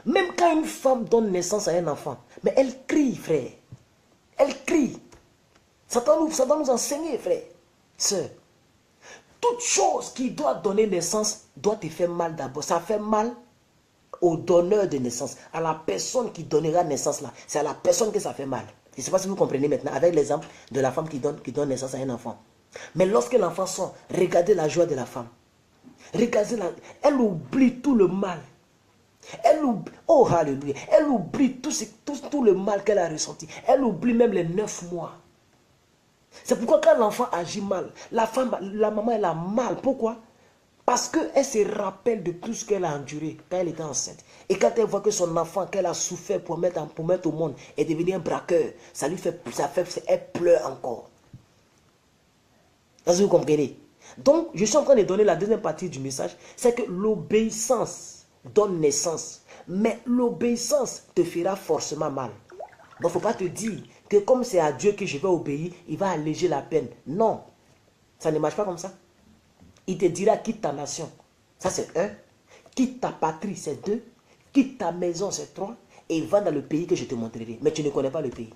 Même quand une femme donne naissance à un enfant, mais elle crie, frère. Elle crie. Ça doit nous enseigner, frère, sœur. Toute chose qui doit donner naissance doit te faire mal d'abord. Ça fait mal au donneur de naissance, à la personne qui donnera naissance là. C'est à la personne que ça fait mal. Je ne sais pas si vous comprenez maintenant avec l'exemple de la femme qui donne naissance à un enfant. Mais lorsque l'enfant sort, regardez la joie de la femme. Regardez elle oublie tout le mal. Oh, alléluia. Elle oublie tout le mal qu'elle a ressenti. Elle oublie même les 9 mois. C'est pourquoi quand l'enfant agit mal, la maman, elle a mal. Pourquoi? Parce qu'elle se rappelle de tout ce qu'elle a enduré quand elle était enceinte. Et quand elle voit que son enfant qu'elle a souffert pour mettre au monde est devenu un braqueur, elle pleure encore. Est-ce que vous comprenez? Donc, je suis en train de donner la deuxième partie du message. C'est que l'obéissance donne naissance. Mais l'obéissance te fera forcément mal. Donc, il ne faut pas te dire que comme c'est à Dieu que je vais obéir, il va alléger la peine. Non, ça ne marche pas comme ça. Il te dira quitte ta nation. Ça c'est 1. Quitte ta patrie, c'est 2. Quitte ta maison, c'est 3. Et va dans le pays que je te montrerai. Mais tu ne connais pas le pays.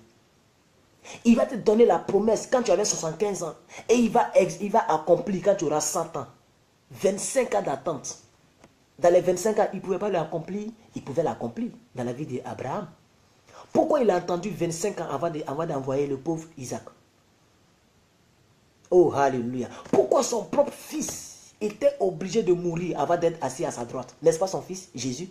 Il va te donner la promesse quand tu avais 75 ans. Et il va accomplir quand tu auras 100 ans. 25 ans d'attente. Dans les 25 ans, il ne pouvait pas l'accomplir. Il pouvait l'accomplir dans la vie d'Abraham. Pourquoi il a attendu 25 ans avant d'envoyer le pauvre Isaac? Oh, alléluia. Pourquoi son propre fils était obligé de mourir avant d'être assis à sa droite? N'est-ce pas son fils, Jésus?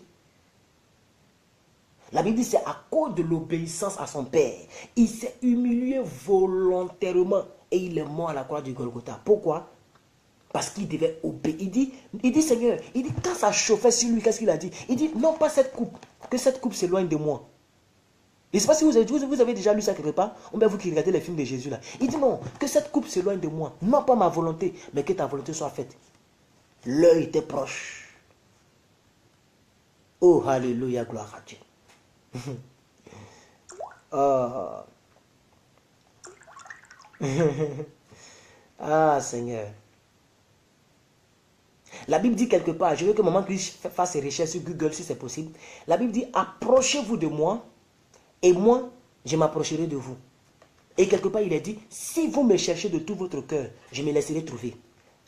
La Bible dit c'est à cause de l'obéissance à son père. Il s'est humilié volontairement et il est mort à la croix du Golgotha. Pourquoi? Parce qu'il devait obéir. Il dit Seigneur, quand ça chauffait sur lui, qu'est-ce qu'il a dit? Il dit non pas cette coupe, que cette coupe s'éloigne de moi. Je ne sais pas si vous avez déjà lu ça quelque part, ou bien vous qui regardez les films de Jésus là. Il dit non, que cette coupe s'éloigne de moi. Non pas ma volonté, mais que ta volonté soit faite. L'heure était proche. Oh, alléluia, gloire à Dieu. Oh. Ah, Seigneur. La Bible dit quelque part, je veux que maman Chris fasse ses recherches sur Google si c'est possible. La Bible dit, approchez-vous de moi. Et moi, je m'approcherai de vous. Et quelque part, il est dit, si vous me cherchez de tout votre cœur, je me laisserai trouver.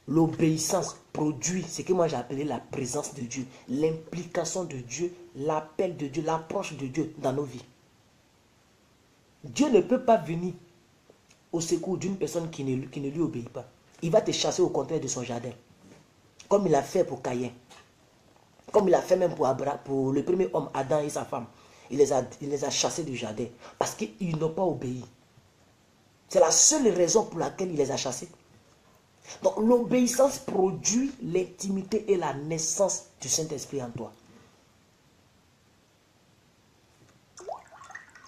L'obéissance produit ce que moi j'ai appelé la présence de Dieu, l'implication de Dieu, l'appel de Dieu, l'approche de Dieu dans nos vies. Dieu ne peut pas venir au secours d'une personne qui ne lui obéit pas. Il va te chasser au contraire de son jardin. Comme il a fait pour Caïn. Comme il a fait même pour le premier homme, Adam et sa femme. Il les a chassés du jardin parce qu'ils n'ont pas obéi. C'est la seule raison pour laquelle il les a chassés. Donc l'obéissance produit l'intimité et la naissance du Saint-Esprit en toi.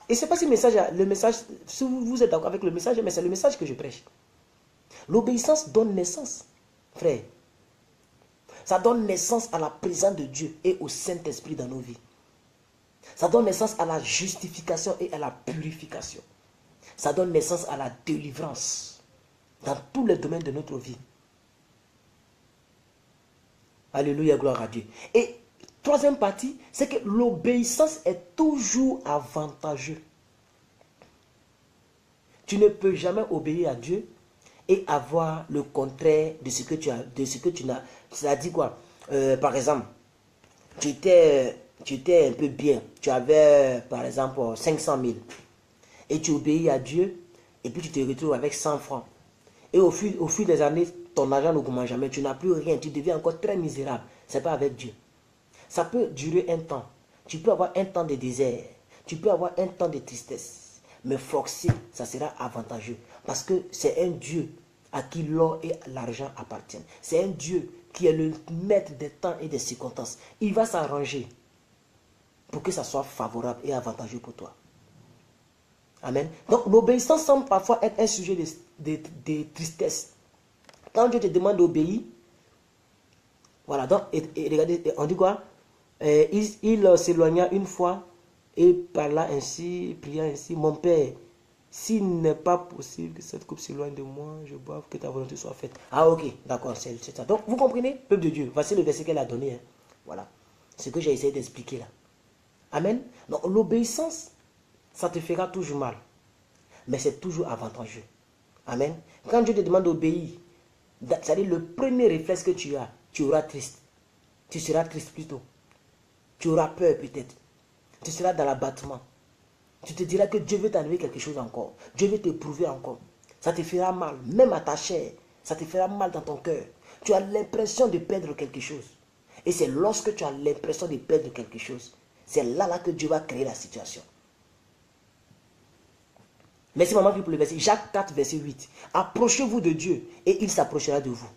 Et c'est pas si le message, si vous êtes d'accord avec le message, mais c'est le message que je prêche. L'obéissance donne naissance, frère. Ça donne naissance à la présence de Dieu et au Saint-Esprit dans nos vies. Ça donne naissance à la justification et à la purification. Ça donne naissance à la délivrance dans tous les domaines de notre vie. Alléluia, gloire à Dieu. Et troisième partie, c'est que l'obéissance est toujours avantageuse. Tu ne peux jamais obéir à Dieu et avoir le contraire de ce que tu as, de ce que tu n'as. C'est-à-dire quoi? Par exemple, tu étais un peu bien. Tu avais, par exemple, 500 000. Et tu obéis à Dieu. Et puis tu te retrouves avec 100 francs. Et au fil des années, ton argent n'augmente jamais. Tu n'as plus rien. Tu deviens encore très misérable. Ce n'est pas avec Dieu. Ça peut durer un temps. Tu peux avoir un temps de désert. Tu peux avoir un temps de tristesse. Mais forcer, ça sera avantageux. Parce que c'est un Dieu à qui l'or et l'argent appartiennent. C'est un Dieu qui est le maître des temps et des circonstances. Il va s'arranger pour que ça soit favorable et avantageux pour toi. Amen. Donc l'obéissance semble parfois être un sujet de tristesse. Quand Dieu te demande d'obéir, voilà, donc, et regardez, on dit quoi? Il s'éloigna une fois et parla ainsi, pria ainsi, mon Père, s'il n'est pas possible que cette coupe s'éloigne de moi, je boive, que ta volonté soit faite. Ah ok, d'accord, c'est ça. Donc vous comprenez, peuple de Dieu, voici le verset qu'elle a donné. Hein. Voilà, ce que j'ai essayé d'expliquer là. Amen. Donc l'obéissance, ça te fera toujours mal, mais c'est toujours avantageux. Amen. Quand Dieu te demande d'obéir, c'est-à-dire le premier réflexe que tu as, tu auras triste. Tu seras triste plutôt. Tu auras peur peut-être. Tu seras dans l'abattement. Tu te diras que Dieu veut t'enlever quelque chose encore. Dieu veut t'éprouver encore. Ça te fera mal, même à ta chair. Ça te fera mal dans ton cœur. Tu as l'impression de perdre quelque chose. Et c'est lorsque tu as l'impression de perdre quelque chose, c'est là que Dieu va créer la situation. Merci maman pour le verset. Jacques 4, verset 8. Approchez-vous de Dieu et il s'approchera de vous.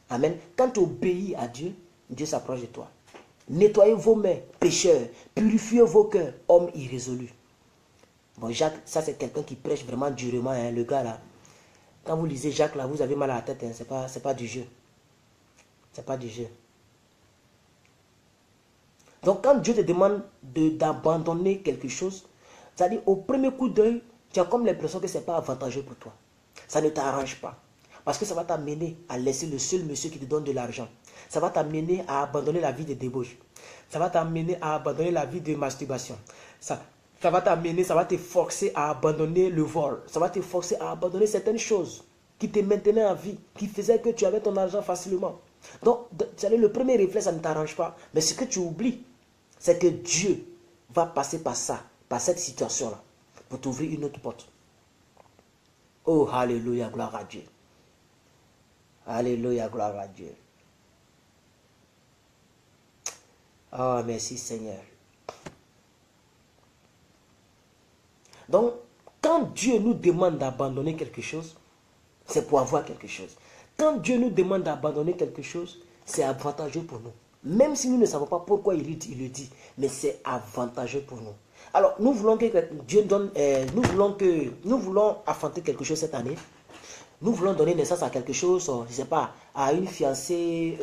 Amen. Quand tu obéis à Dieu, Dieu s'approche de toi. Nettoyez vos mains, pécheurs. Purifiez vos cœurs, hommes irrésolus. Bon, Jacques, ça c'est quelqu'un qui prêche vraiment durement, hein, le gars là. Quand vous lisez Jacques là, vous avez mal à la tête, hein, c'est pas du jeu. C'est pas du jeu. Donc quand Dieu te demande d'abandonner quelque chose, c'est-à-dire au premier coup d'œil, tu as comme l'impression que ce n'est pas avantageux pour toi. Ça ne t'arrange pas. Parce que ça va t'amener à laisser le seul monsieur qui te donne de l'argent. Ça va t'amener à abandonner la vie de débauche. Ça va t'amener à abandonner la vie de masturbation. Ça va t'amener, ça va te forcer à abandonner le vol. Ça va te forcer à abandonner certaines choses qui te maintenaient en vie, qui faisaient que tu avais ton argent facilement. Donc, le premier réflexe, ça ne t'arrange pas. Mais ce que tu oublies, c'est que Dieu va passer par ça, par cette situation-là, pour t'ouvrir une autre porte. Oh, alléluia, gloire à Dieu. Alléluia, gloire à Dieu. Oh, merci Seigneur. Donc, quand Dieu nous demande d'abandonner quelque chose, c'est pour avoir quelque chose. Quand Dieu nous demande d'abandonner quelque chose, c'est avantageux pour nous. Même si nous ne savons pas pourquoi il le dit, mais c'est avantageux pour nous. Alors, nous voulons que Dieu donne, nous voulons affronter quelque chose cette année. Nous voulons donner naissance à quelque chose, je ne sais pas, à une fiancée,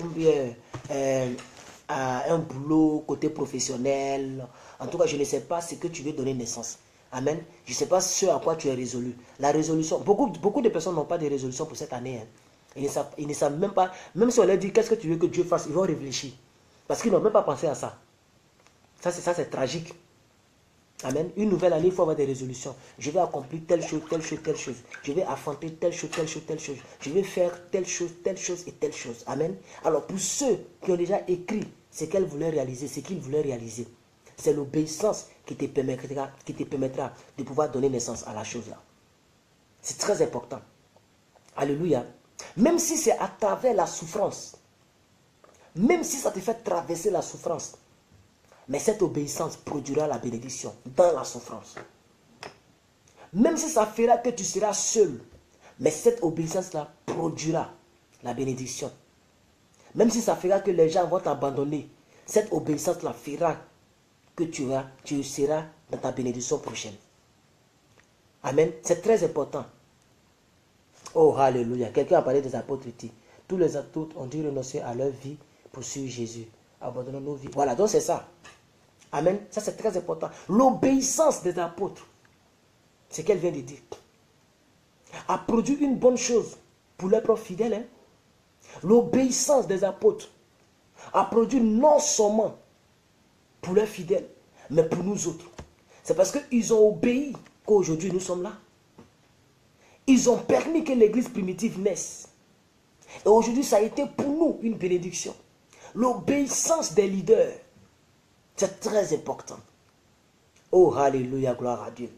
à un boulot côté professionnel. En tout cas, je ne sais pas ce que tu veux donner naissance. Amen. Je ne sais pas ce à quoi tu es résolu. La résolution, beaucoup de personnes n'ont pas de résolution pour cette année. Hein. Ils ne savent même pas, même si on leur dit qu'est-ce que tu veux que Dieu fasse, ils vont réfléchir. Parce qu'ils n'ont même pas pensé à ça. Ça c'est tragique. Amen. Une nouvelle année, il faut avoir des résolutions. Je vais accomplir telle chose, telle chose, telle chose. Je vais affronter telle chose, telle chose, telle chose. Je vais faire telle chose et telle chose. Amen. Alors, pour ceux qui ont déjà écrit ce qu'elles voulaient réaliser, ce qu'ils voulaient réaliser, c'est l'obéissance qui te permettra de pouvoir donner naissance à la chose là. C'est très important. Alléluia. Même si c'est à travers la souffrance, même si ça te fait traverser la souffrance, mais cette obéissance produira la bénédiction dans la souffrance. Même si ça fera que tu seras seul, mais cette obéissance-là produira la bénédiction. Même si ça fera que les gens vont t'abandonner, cette obéissance-là fera que tu seras dans ta bénédiction prochaine. Amen. C'est très important. Oh, alléluia. Quelqu'un a parlé des apôtres. Tous les apôtres ont dû renoncer à leur vie pour suivre Jésus. Abandonnons nos vies. Voilà, donc c'est ça. Amen. Ça, c'est très important. L'obéissance des apôtres, c'est qu'elle vient de dire, a produit une bonne chose pour leurs propres fidèles. Hein? L'obéissance des apôtres a produit non seulement pour leurs fidèles, mais pour nous autres. C'est parce qu'ils ont obéi qu'aujourd'hui nous sommes là. Ils ont permis que l'église primitive naisse. Et aujourd'hui, ça a été pour nous une bénédiction. L'obéissance des leaders, c'est très important. Oh, alléluia, gloire à Dieu.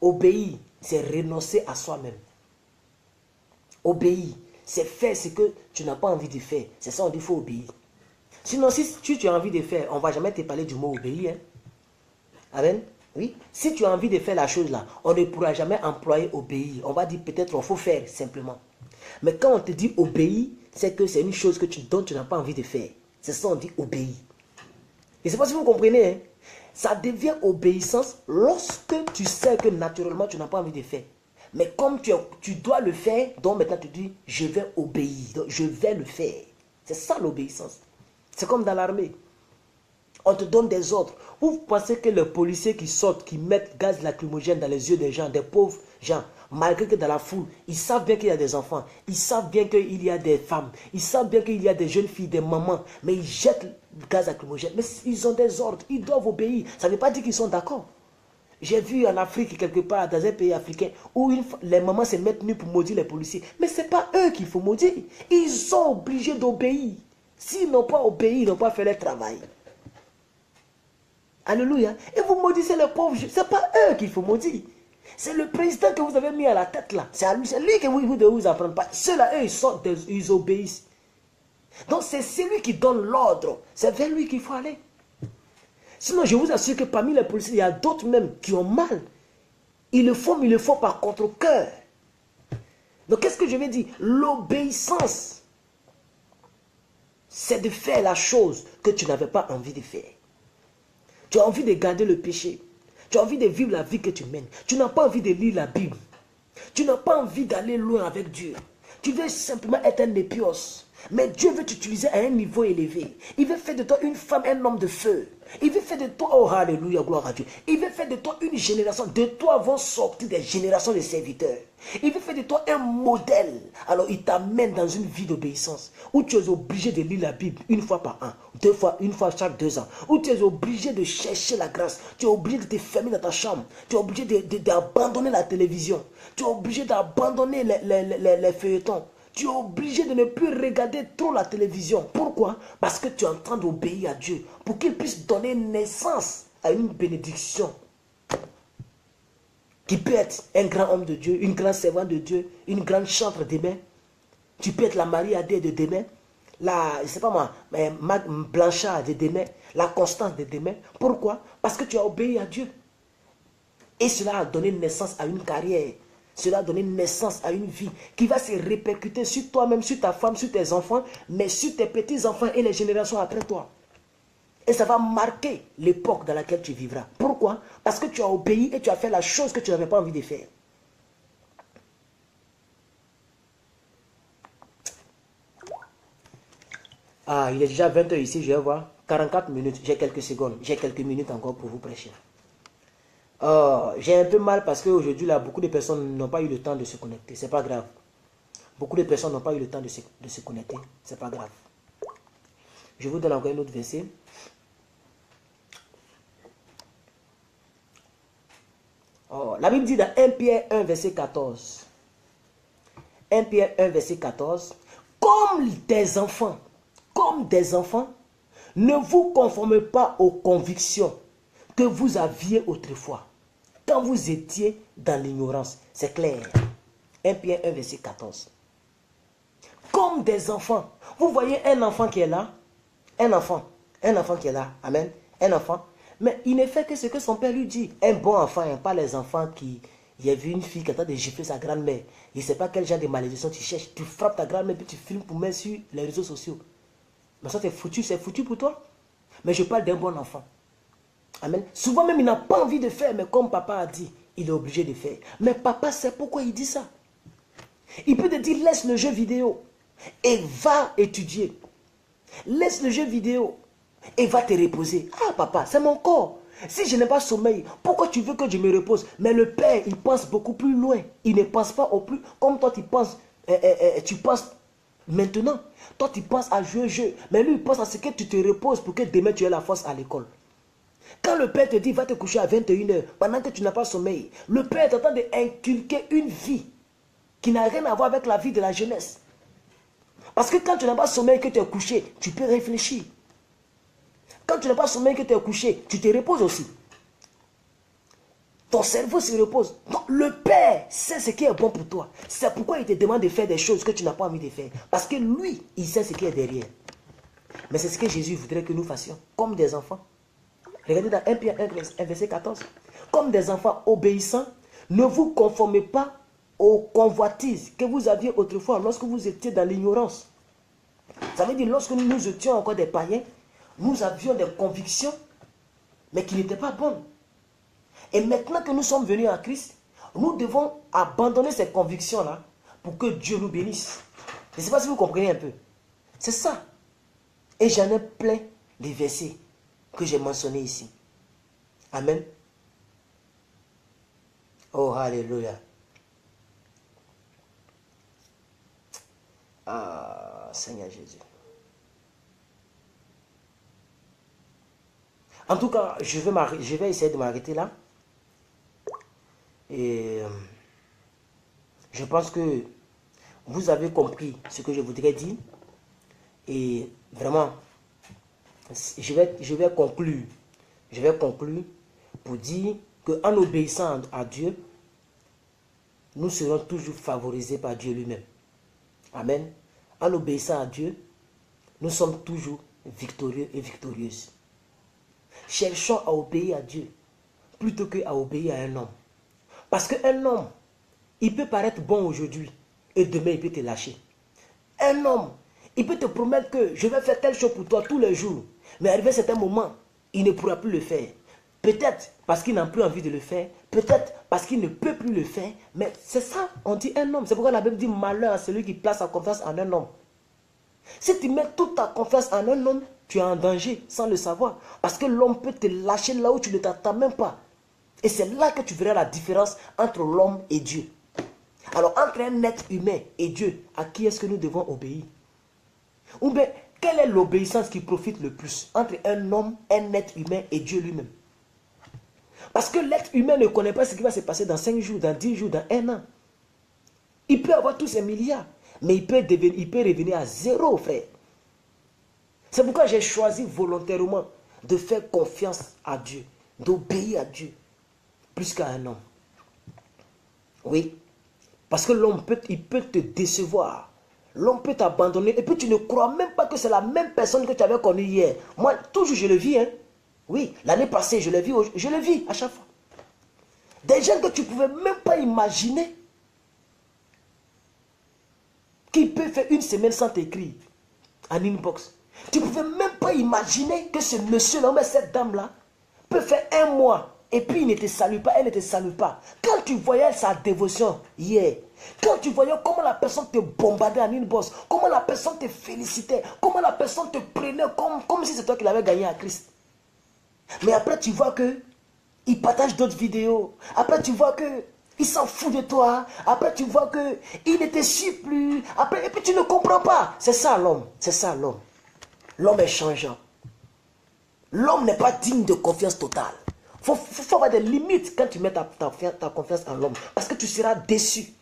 Obéir, c'est renoncer à soi-même. Obéir, c'est faire ce que tu n'as pas envie de faire. C'est ça, on dit, il faut obéir. Sinon, si tu as envie de faire, on ne va jamais te parler du mot obéir. Hein? Amen. Oui. Si tu as envie de faire la chose là, on ne pourra jamais employer obéir. On va dire peut-être qu'il faut faire simplement. Mais quand on te dit obéir, c'est que c'est une chose dont tu n'as pas envie de faire. C'est ça, on dit obéir. Je ne sais pas si vous comprenez. Hein? Ça devient obéissance lorsque tu sais que naturellement tu n'as pas envie de faire. Mais comme tu dois le faire, donc maintenant tu dis, je vais obéir. Donc je vais le faire. C'est ça l'obéissance. C'est comme dans l'armée. On te donne des ordres. Vous pensez que les policiers qui sortent, qui mettent gaz lacrymogène dans les yeux des gens, des pauvres gens, malgré que dans la foule, ils savent bien qu'il y a des enfants, ils savent bien qu'il y a des femmes, ils savent bien qu'il y a des jeunes filles, des mamans, mais ils jettent le gaz lacrymogène. Mais ils ont des ordres, ils doivent obéir. Ça ne veut pas dire qu'ils sont d'accord. J'ai vu en Afrique, quelque part, dans un pays africain, où les mamans se mettent nues pour maudire les policiers. Mais ce n'est pas eux qu'il faut maudire. Ils sont obligés d'obéir. S'ils n'ont pas obéi, ils n'ont pas fait leur travail. Alléluia. Et vous maudissez les pauvres. Ce n'est pas eux qu'il faut maudire. C'est le président que vous avez mis à la tête là. C'est lui que vous devez vous apprendre. Ceux-là, eux, ils obéissent. Donc c'est celui qui donne l'ordre. C'est vers lui qu'il faut aller. Sinon, je vous assure que parmi les policiers, il y a d'autres même qui ont mal. Ils le font, mais ils le font par contre-cœur. Donc qu'est-ce que je vais dire? L'obéissance, c'est de faire la chose que tu n'avais pas envie de faire. Tu as envie de garder le péché. Tu as envie de vivre la vie que tu mènes. Tu n'as pas envie de lire la Bible. Tu n'as pas envie d'aller loin avec Dieu. Tu veux simplement être un épios. Mais Dieu veut t'utiliser à un niveau élevé. Il veut faire de toi une femme, un homme de feu. Il veut faire de toi, oh alléluia, gloire à Dieu. Il veut faire de toi une génération. De toi vont sortir des générations de serviteurs. Il veut faire de toi un modèle. Alors il t'amène dans une vie d'obéissance. Où tu es obligé de lire la Bible une fois par an. Une fois chaque 2 ans. Où tu es obligé de chercher la grâce. Tu es obligé de te fermer dans ta chambre. Tu es obligé d'abandonner la télévision. Tu es obligé d'abandonner les feuilletons. Tu es obligé de ne plus regarder trop la télévision. Pourquoi? Parce que tu es en train d'obéir à Dieu. Pour qu'il puisse donner naissance à une bénédiction. Qui peut être un grand homme de Dieu, une grande servante de Dieu, une grande chantre demain. Tu peux être la Marie-Adé de demain. La, je ne sais pas moi, Blanchard de demain. La Constance de demain. Pourquoi? Parce que tu as obéi à Dieu. Et cela a donné naissance à une carrière. Cela a donné naissance à une vie qui va se répercuter sur toi-même, sur ta femme, sur tes enfants, mais sur tes petits-enfants et les générations après toi. Et ça va marquer l'époque dans laquelle tu vivras. Pourquoi? Parce que tu as obéi et tu as fait la chose que tu n'avais pas envie de faire. Ah, il est déjà 20 h ici, je vais voir. 44 minutes, j'ai quelques secondes. J'ai quelques minutes encore pour vous prêcher. J'ai un peu mal parce qu'aujourd'hui, là, beaucoup de personnes n'ont pas eu le temps de se connecter. C'est pas grave. Beaucoup de personnes n'ont pas eu le temps de se connecter. C'est pas grave. Je vous donne encore un autre verset. La Bible dit dans 1 Pierre 1, verset 14. 1 Pierre 1, verset 14. Comme des enfants, ne vous conformez pas aux convictions que vous aviez autrefois, quand vous étiez dans l'ignorance. C'est clair. 1 Pierre 1, verset 14. Comme des enfants. Vous voyez un enfant qui est là. Un enfant qui est là. Amen. Un enfant. Mais il ne fait que ce que son père lui dit. Un bon enfant, hein, pas les enfants qui... Il y a vu une fille qui attend de gifler sa grand-mère. Il ne sait pas quel genre de malédiction tu cherches. Tu frappes ta grand-mère puis tu filmes pour mettre sur les réseaux sociaux. Mais ça c'est foutu pour toi. Mais je parle d'un bon enfant. Amen. Souvent même il n'a pas envie de faire, mais comme papa a dit, il est obligé de faire. Mais papa sait pourquoi il dit ça. Il peut te dire laisse le jeu vidéo et va étudier. Laisse le jeu vidéo et va te reposer. Ah papa, c'est mon corps. Si je n'ai pas sommeil, pourquoi tu veux que je me repose? Mais le Père, il pense beaucoup plus loin. Il ne pense pas au plus comme toi tu penses. Tu penses maintenant. Toi tu penses à jouer au jeu. Mais lui il pense à ce que tu te reposes pour que demain tu aies la force à l'école. Quand le Père te dit va te coucher à 21h pendant que tu n'as pas sommeil, le Père est en train d'inculquer une vie qui n'a rien à voir avec la vie de la jeunesse. Parce que quand tu n'as pas sommeil que tu es couché, tu peux réfléchir. Quand tu n'as pas sommeil que tu es couché, tu te reposes aussi. Ton cerveau se repose. Donc le Père sait ce qui est bon pour toi. C'est pourquoi il te demande de faire des choses que tu n'as pas envie de faire. Parce que lui, il sait ce qui est derrière. Mais c'est ce que Jésus voudrait que nous fassions, comme des enfants. Regardez dans 1 Pierre 1, verset 14. Comme des enfants obéissants, ne vous conformez pas aux convoitises que vous aviez autrefois lorsque vous étiez dans l'ignorance. Ça veut dire lorsque nous étions encore des païens, nous avions des convictions, mais qui n'étaient pas bonnes. Et maintenant que nous sommes venus en Christ, nous devons abandonner ces convictions-là pour que Dieu nous bénisse. Je ne sais pas si vous comprenez un peu. C'est ça. Et j'en ai plein de versets que j'ai mentionnés ici. Amen. Oh, alléluia. Ah, Seigneur Jésus. En tout cas, je vais essayer de m'arrêter là. Et je pense que vous avez compris ce que je voudrais dire. Et vraiment, je vais conclure. Je vais conclure pour dire qu'en obéissant à Dieu, nous serons toujours favorisés par Dieu lui-même. Amen. En obéissant à Dieu, nous sommes toujours victorieux et victorieuses. Cherchons à obéir à Dieu plutôt qu'à obéir à un homme. Parce qu'un homme, il peut paraître bon aujourd'hui et demain il peut te lâcher. Un homme, il peut te promettre que je vais faire telle chose pour toi tous les jours. Mais arrivé à un certain moment, il ne pourra plus le faire. Peut-être parce qu'il n'a plus envie de le faire. Peut-être parce qu'il ne peut plus le faire. Mais c'est ça, on dit un homme. C'est pourquoi la Bible dit malheur à celui qui place sa confiance en un homme. Si tu mets toute ta confiance en un homme, tu es en danger sans le savoir. Parce que l'homme peut te lâcher là où tu ne t'attends même pas. Et c'est là que tu verras la différence entre l'homme et Dieu. Alors entre un être humain et Dieu, à qui est-ce que nous devons obéir? Ou bien, quelle est l'obéissance qui profite le plus entre un homme, un être humain et Dieu lui-même? Parce que l'être humain ne connaît pas ce qui va se passer dans 5 jours, dans 10 jours, dans 1 an. Il peut avoir tous ces milliards, mais il peut revenir à zéro, frère. C'est pourquoi j'ai choisi volontairement de faire confiance à Dieu, d'obéir à Dieu, plus qu'à un homme. Oui, parce que l'homme peut te décevoir. L'homme peut t'abandonner et puis tu ne crois même pas que c'est la même personne que tu avais connue hier. Moi, toujours je le vis. Hein. Oui, l'année passée, je le vis à chaque fois. Des gens que tu ne pouvais même pas imaginer qui peut faire 1 semaine sans t'écrire en inbox. Tu ne pouvais même pas imaginer que ce monsieur-là, ou cette dame-là, peut faire 1 mois et puis il ne te salue pas, elle ne te salue pas. Quand tu voyais sa dévotion hier, quand tu voyais comment la personne te bombardait en inbox, comment la personne te félicitait, comment la personne te prenait comme si c'est toi qui l'avais gagné à Christ. Mais après tu vois que il partage d'autres vidéos. Après tu vois que il s'en fout de toi. Après tu vois que il ne te suit plus. Après, et puis tu ne comprends pas. C'est ça l'homme. C'est ça l'homme. L'homme est changeant. L'homme n'est pas digne de confiance totale. Il faut avoir des limites quand tu mets ta confiance en l'homme. Parce que tu seras déçu.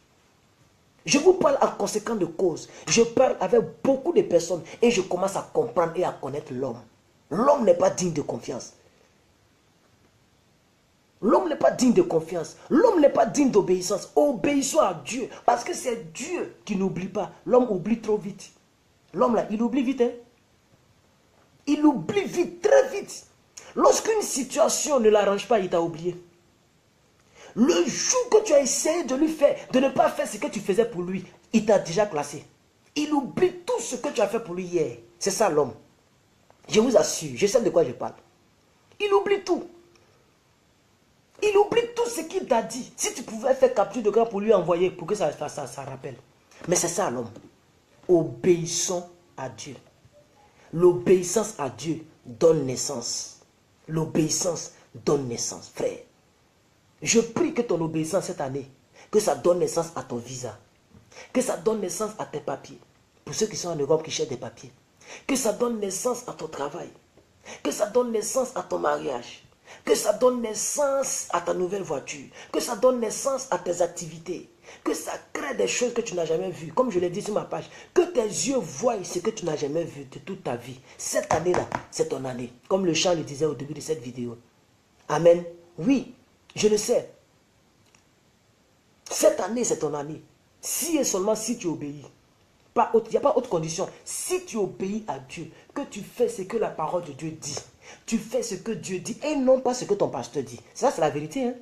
Je vous parle en conséquence de cause. Je parle avec beaucoup de personnes et je commence à comprendre et à connaître l'homme. L'homme n'est pas digne de confiance. L'homme n'est pas digne de confiance. L'homme n'est pas digne d'obéissance. Obéissons à Dieu. Parce que c'est Dieu qui n'oublie pas. L'homme oublie trop vite. L'homme là, il oublie vite. Hein? Il oublie vite, très vite. Lorsqu'une situation ne l'arrange pas, il t'a oublié. Le jour que tu as essayé de lui faire, de ne pas faire ce que tu faisais pour lui, il t'a déjà classé. Il oublie tout ce que tu as fait pour lui hier. C'est ça l'homme. Je vous assure, je sais de quoi je parle. Il oublie tout. Il oublie tout ce qu'il t'a dit. Si tu pouvais faire capture de grand pour lui envoyer, pour que ça rappelle. Mais c'est ça l'homme. Obéissons à Dieu. L'obéissance à Dieu donne naissance. L'obéissance donne naissance, frère. Je prie que ton obéissance cette année, que ça donne naissance à ton visa. Que ça donne naissance à tes papiers. Pour ceux qui sont en Europe qui cherchent des papiers. Que ça donne naissance à ton travail. Que ça donne naissance à ton mariage. Que ça donne naissance à ta nouvelle voiture. Que ça donne naissance à tes activités. Que ça crée des choses que tu n'as jamais vues. Comme je l'ai dit sur ma page. Que tes yeux voient ce que tu n'as jamais vu de toute ta vie. Cette année-là, c'est ton année. Comme le chant le disait au début de cette vidéo. Amen. Oui, je le sais. Cette année, c'est ton année. Si et seulement si tu obéis. Il n'y a pas autre condition. Si tu obéis à Dieu, que tu fais ce que la parole de Dieu dit. Tu fais ce que Dieu dit et non pas ce que ton pasteur dit. Ça, c'est la vérité. Hein?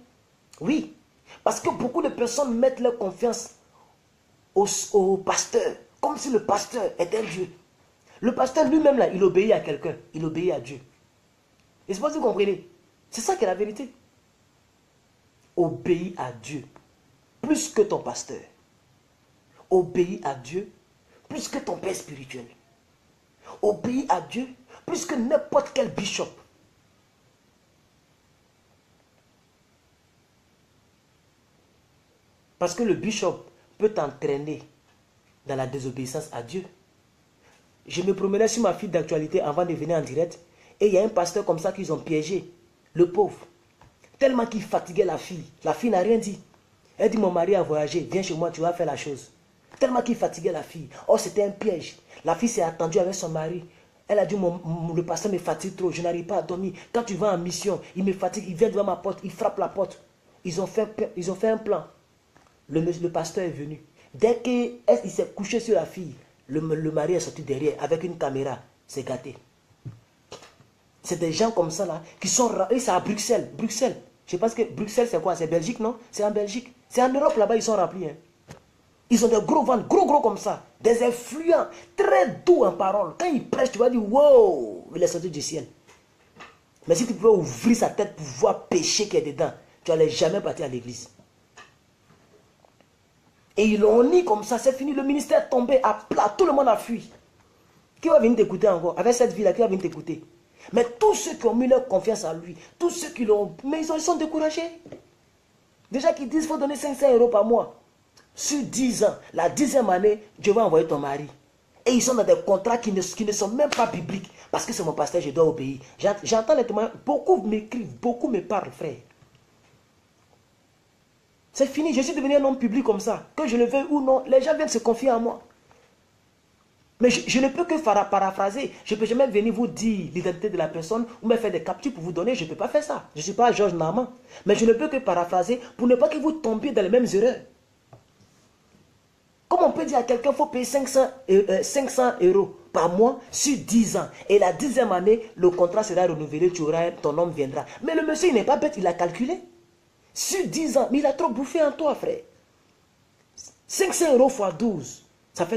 Oui. Parce que beaucoup de personnes mettent leur confiance au pasteur. Comme si le pasteur était un Dieu. Le pasteur lui-même, là, il obéit à quelqu'un. Il obéit à Dieu. Et c'est pas que vous comprenez. C'est ça qui est la vérité. Obéis à Dieu. Plus que ton pasteur. Obéis à Dieu. Plus que ton père spirituel. Obéis à Dieu. Plus que n'importe quel bishop. Parce que le bishop peut t'entraîner dans la désobéissance à Dieu. Je me promenais sur ma file d'actualité avant de venir en direct. Et il y a un pasteur comme ça qu'ils ont piégé. Le pauvre. Tellement qu'il fatiguait la fille. La fille n'a rien dit. Elle dit, mon mari a voyagé. Viens chez moi, tu vas faire la chose. Tellement qu'il fatiguait la fille. Oh, c'était un piège. La fille s'est attendue avec son mari. Elle a dit, le pasteur me fatigue trop. Je n'arrive pas à dormir. Quand tu vas en mission, il me fatigue. Il vient devant ma porte. Il frappe la porte. Ils ont fait un plan. Le pasteur est venu. Dès qu'il s'est couché sur la fille, le mari est sorti derrière avec une caméra. C'est gâté. C'est des gens comme ça là qui sont... Et c'est à Bruxelles. Bruxelles. Je pense que Bruxelles c'est quoi? C'est Belgique, non? C'est en Belgique. C'est en Europe là-bas, ils sont remplis. Hein. Ils ont des gros ventres, gros comme ça. Des influents, très doux en parole. Quand ils prêchent, tu vas dire, wow, il est sorti du ciel. Mais si tu pouvais ouvrir sa tête pour voir péché qui est dedans, tu n'allais jamais partir à l'église. Et ils l'ont mis comme ça, c'est fini. Le ministère est tombé à plat, tout le monde a fui. Qui va venir t'écouter encore? Avec cette vie-là, qui va venir t'écouter? Mais tous ceux qui ont mis leur confiance en lui, tous ceux qui l'ont... Mais ils sont découragés. Déjà qu'ils disent qu'il faut donner 500 € par mois. Sur 10 ans, la 10e année, Dieu va envoyer ton mari. Et ils sont dans des contrats qui ne sont même pas bibliques. Parce que c'est mon pasteur, je dois obéir. J'entends les témoignages, beaucoup m'écrivent, beaucoup me parlent, frère. C'est fini, je suis devenu un homme public comme ça. Que je le veuille ou non, les gens viennent se confier à moi. Mais je ne peux que paraphraser. Je ne peux jamais venir vous dire l'identité de la personne ou me faire des captures pour vous donner. Je ne peux pas faire ça. Je ne suis pas Georges Narman. Mais je ne peux que paraphraser pour ne pas que vous tombiez dans les mêmes erreurs. Comment on peut dire à quelqu'un qu'il faut payer 500 € par mois sur 10 ans. Et la 10e année, le contrat sera renouvelé, ton homme viendra. Mais le monsieur, il n'est pas bête, il a calculé. Sur 10 ans, mais il a trop bouffé en toi, frère. 500 € fois 12. Ça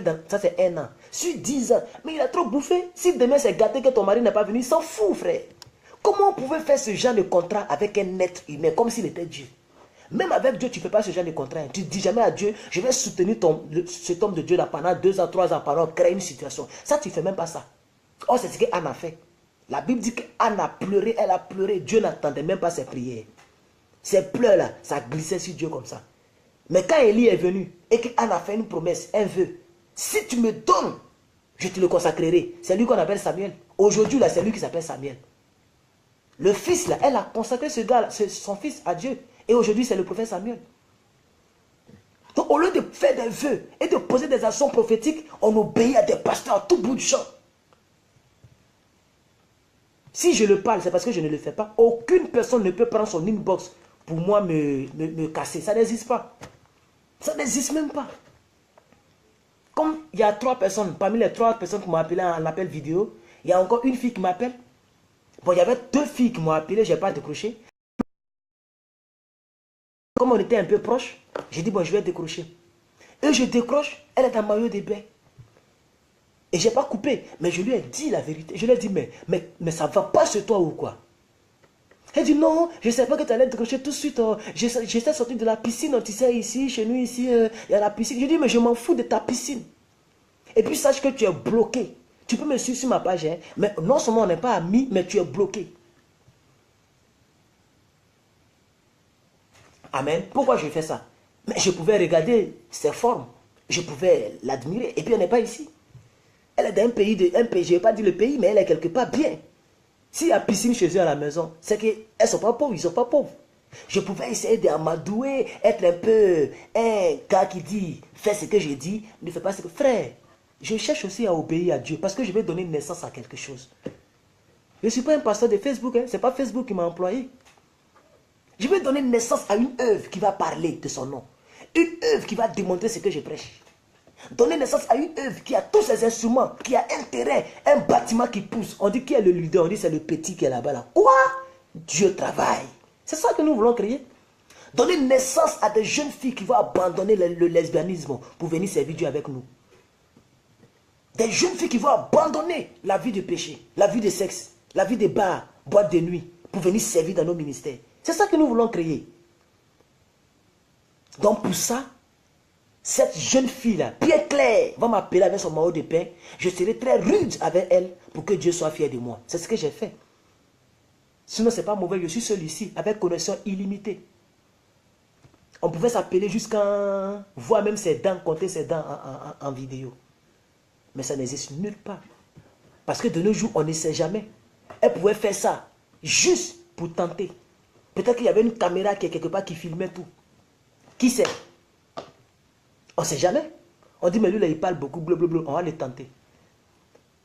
c'est 1 an. Sur 10 ans. Mais il a trop bouffé. Si demain c'est gâté que ton mari n'est pas venu, il s'en fout, frère. Comment on pouvait faire ce genre de contrat avec un être humain comme s'il était Dieu? Même avec Dieu, tu ne fais pas ce genre de contrat. Tu ne dis jamais à Dieu, je vais soutenir cet homme de Dieu là pendant 2 ans, 3 ans, pendant créer une situation. Ça, tu ne fais même pas ça. Oh, c'est ce qu'Anne a fait. La Bible dit qu'Anne a pleuré, elle a pleuré. Dieu n'attendait même pas ses prières. Ses pleurs là, ça glissait sur Dieu comme ça. Mais quand Élie est venu et qu'Anne a fait une promesse, un vœu, si tu me donnes, je te le consacrerai. C'est lui qu'on appelle Samuel. Aujourd'hui, là, c'est lui qui s'appelle Samuel. Le fils, là, elle a consacré ce gars, son fils à Dieu. Et aujourd'hui, c'est le prophète Samuel. Donc, au lieu de faire des vœux et de poser des actions prophétiques, on obéit à des pasteurs à tout bout de champ. Si je le parle, c'est parce que je ne le fais pas. Aucune personne ne peut prendre son inbox pour moi me casser. Ça n'existe pas. Ça n'existe même pas. Comme il y a 3 personnes, parmi les 3 personnes qui m'ont appelé en appel vidéo, il y a encore une fille qui m'appelle. Bon, il y avait 2 filles qui m'ont appelé, je n'ai pas décroché. Comme on était un peu proche, j'ai dit, bon, je vais décrocher. Et je décroche, elle est en maillot de bain. Et je n'ai pas coupé, mais je lui ai dit la vérité. Je lui ai dit, mais ça ne va pas sur toi ou quoi? Elle dit, non, je ne savais pas que tu allais décrocher tout de suite. Oh. J'étais sorti de la piscine, tu sais, ici, chez nous, ici, il y a la piscine. Je dis, mais je m'en fous de ta piscine. Et puis sache que tu es bloqué. Tu peux me suivre sur ma page, hein, mais non seulement on n'est pas amis, mais tu es bloqué. Amen. Pourquoi je fais ça? Mais je pouvais regarder ses formes. Je pouvais l'admirer. Et puis elle n'est pas ici. Elle est d'un pays, je ne vais pas dire le pays, mais elle est quelque part bien. S'il y a piscine chez eux à la maison, c'est qu'elles ne sont pas pauvres, ils ne sont pas pauvres. Je pouvais essayer d'amadouer, être un peu un gars qui dit, fais ce que je dis, ne fais pas ce que... Frère, je cherche aussi à obéir à Dieu parce que je vais donner naissance à quelque chose. Je ne suis pas un pasteur de Facebook, hein, ce n'est pas Facebook qui m'a employé. Je vais donner naissance à une œuvre qui va parler de son nom. Une œuvre qui va démontrer ce que je prêche. Donner naissance à une œuvre qui a tous ses instruments, qui a intérêt, un bâtiment qui pousse. On dit qui est le leader, on dit c'est le petit qui est là-bas. Là. Quoi? Dieu travaille. C'est ça que nous voulons créer. Donner naissance à des jeunes filles qui vont abandonner le lesbianisme pour venir servir Dieu avec nous. Des jeunes filles qui vont abandonner la vie de péché, la vie de sexe, la vie de bars, boîtes de nuit, pour venir servir dans nos ministères. C'est ça que nous voulons créer. Donc pour ça, cette jeune fille-là, Pierre Claire, va m'appeler avec son maillot de pain. Je serai très rude avec elle pour que Dieu soit fier de moi. C'est ce que j'ai fait. Sinon, ce n'est pas mauvais. Je suis seul ici, avec connexion illimitée. On pouvait s'appeler jusqu'à voir même ses dents, compter ses dents en vidéo. Mais ça n'existe nulle part. Parce que de nos jours, on ne sait jamais. Elle pouvait faire ça juste pour tenter. Peut-être qu'il y avait une caméra qui est quelque part qui filmait tout. Qui sait? On ne sait jamais. On dit, mais lui, là, il parle beaucoup, blablabla. On va le tenter.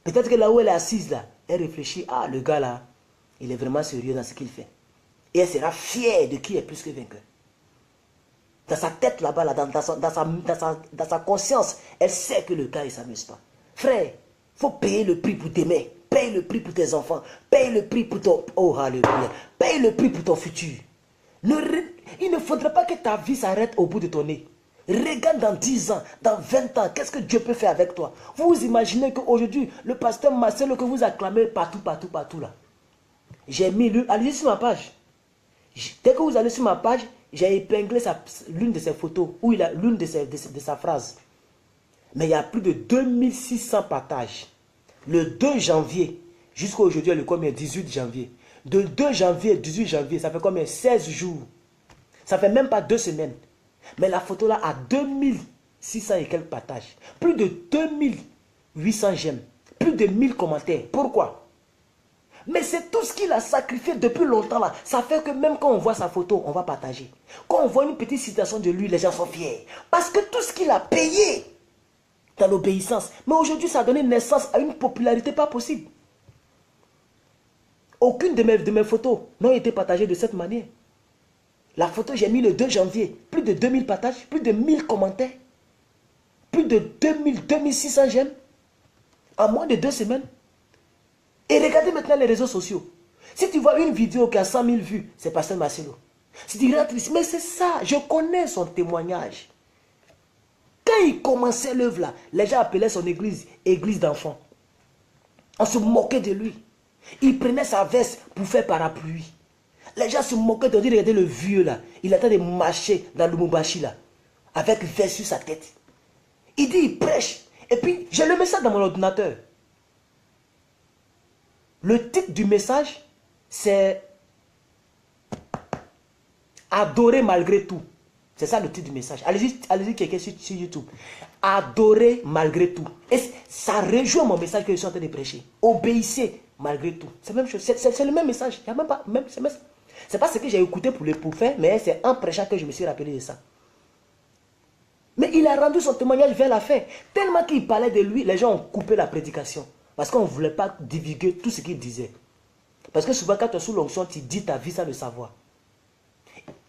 Peut-être que là où elle est assise, là, elle réfléchit, ah, le gars, là, il est vraiment sérieux dans ce qu'il fait. Et elle sera fière de qui est plus que vainqueur. Dans sa tête, là-bas, là, dans sa conscience, elle sait que le gars, il ne s'amuse pas. Frère, il faut payer le prix pour t'aimer. Paye le prix pour tes enfants. Paye le prix pour ton... Oh, alléluia. Paye le prix pour ton futur. Il ne faudrait pas que ta vie s'arrête au bout de ton nez. Regarde dans 10 ans, dans 20 ans, qu'est-ce que Dieu peut faire avec toi? Vous imaginez qu'aujourd'hui, le pasteur Marcel que vous acclamez partout là. J'ai mis, allez sur ma page. Dès que vous allez sur ma page, j'ai épinglé l'une de ses photos, ou l'une de sa phrase. Mais il y a plus de 2600 partages. Le 2 janvier, jusqu'à aujourd'hui, le combien? 18 janvier. De 2 janvier, 18 janvier, ça fait combien? 16 jours. Ça fait même pas 2 semaines. Mais la photo là a 2600 et quelques partages. Plus de 2800 j'aime. Plus de 1000 commentaires. Pourquoi? Mais c'est tout ce qu'il a sacrifié depuis longtemps là. Ça fait que même quand on voit sa photo, on va partager. Quand on voit une petite citation de lui, les gens sont fiers. Parce que tout ce qu'il a payé dans l'obéissance. Mais aujourd'hui, ça a donné naissance à une popularité pas possible. Aucune de mes photos n'a été partagée de cette manière. La photo, j'ai mis le 2 janvier. Plus de 2000 partages, plus de 1000 commentaires. Plus de 2600 j'aime. En moins de 2 semaines. Et regardez maintenant les réseaux sociaux. Si tu vois une vidéo qui a 100 000 vues, c'est Pasteur Marcelo. Si tu rentres ici, mais c'est ça, je connais son témoignage. Quand il commençait l'œuvre là, les gens appelaient son église, église d'enfants. On se moquait de lui. Il prenait sa veste pour faire parapluie. Les gens se moquaient de lui, regardez le vieux là. Il attend de marcher dans le Lumumbashi là, avec veste sur sa tête. Il dit, il prêche. Et puis, j'ai le message dans mon ordinateur. Le titre du message, c'est Adorer malgré tout. C'est ça le titre du message. Allez-y quelqu'un sur YouTube. Adorer malgré tout. Et ça rejoint mon message que je suis en train de prêcher. Obéissez malgré tout. C'est la même chose. C'est le même message. Il y a même pas, c'est pas ce que j'ai écouté pour faire, mais c'est en prêchant que je me suis rappelé de ça. Mais il a rendu son témoignage vers la fin. Tellement qu'il parlait de lui, les gens ont coupé la prédication. Parce qu'on ne voulait pas divulguer tout ce qu'il disait. Parce que souvent, quand tu es sous l'onction, tu dis ta vie sans le savoir.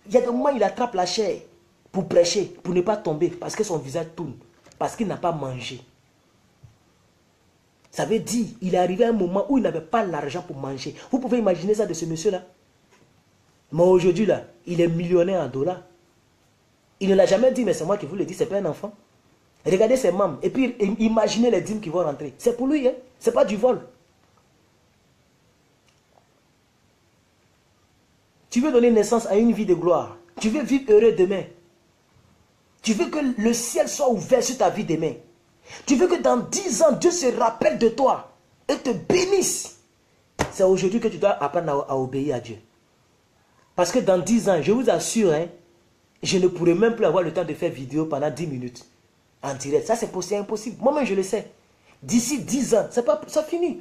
Il y a des moments où il attrape la chair pour prêcher, pour ne pas tomber, parce que son visage tourne, parce qu'il n'a pas mangé. Ça veut dire, il est arrivé à un moment où il n'avait pas l'argent pour manger. Vous pouvez imaginer ça de ce monsieur-là. Mais aujourd'hui, là, il est millionnaire en dollars. Il ne l'a jamais dit, mais c'est moi qui vous le dis, c'est pas un enfant. Regardez ses membres, et puis imaginez les dîmes qui vont rentrer. C'est pour lui, hein? C'est pas du vol. Tu veux donner naissance à une vie de gloire. Tu veux vivre heureux demain. Tu veux que le ciel soit ouvert sur ta vie demain. Tu veux que dans 10 ans, Dieu se rappelle de toi et te bénisse. C'est aujourd'hui que tu dois apprendre à obéir à Dieu. Parce que dans 10 ans, je vous assure, hein, je ne pourrai même plus avoir le temps de faire vidéo pendant 10 minutes en direct. Ça, c'est impossible. Moi-même, je le sais. D'ici 10 ans, ça finit.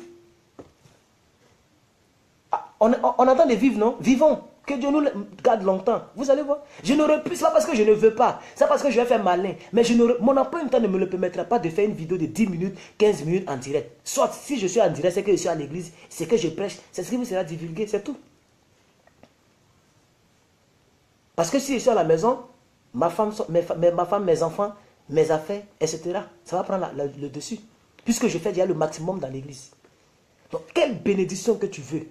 Ah, on attend de vivre, non? Vivons. Que Dieu nous garde longtemps. Vous allez voir. Je n'aurai plus. Ce n'est pas parce que je ne veux pas. C'est parce que je vais faire malin. Mais mon emploi de temps ne me le permettra pas de faire une vidéo de 10 minutes, 15 minutes en direct. Soit si je suis en direct, c'est que je suis à l'église, c'est que je prêche, c'est ce qui vous sera divulgué, c'est tout. Parce que si je suis à la maison, ma femme, mes enfants, mes affaires, etc., ça va prendre le dessus. Puisque je fais déjà le maximum dans l'église. Donc, quelle bénédiction que tu veux.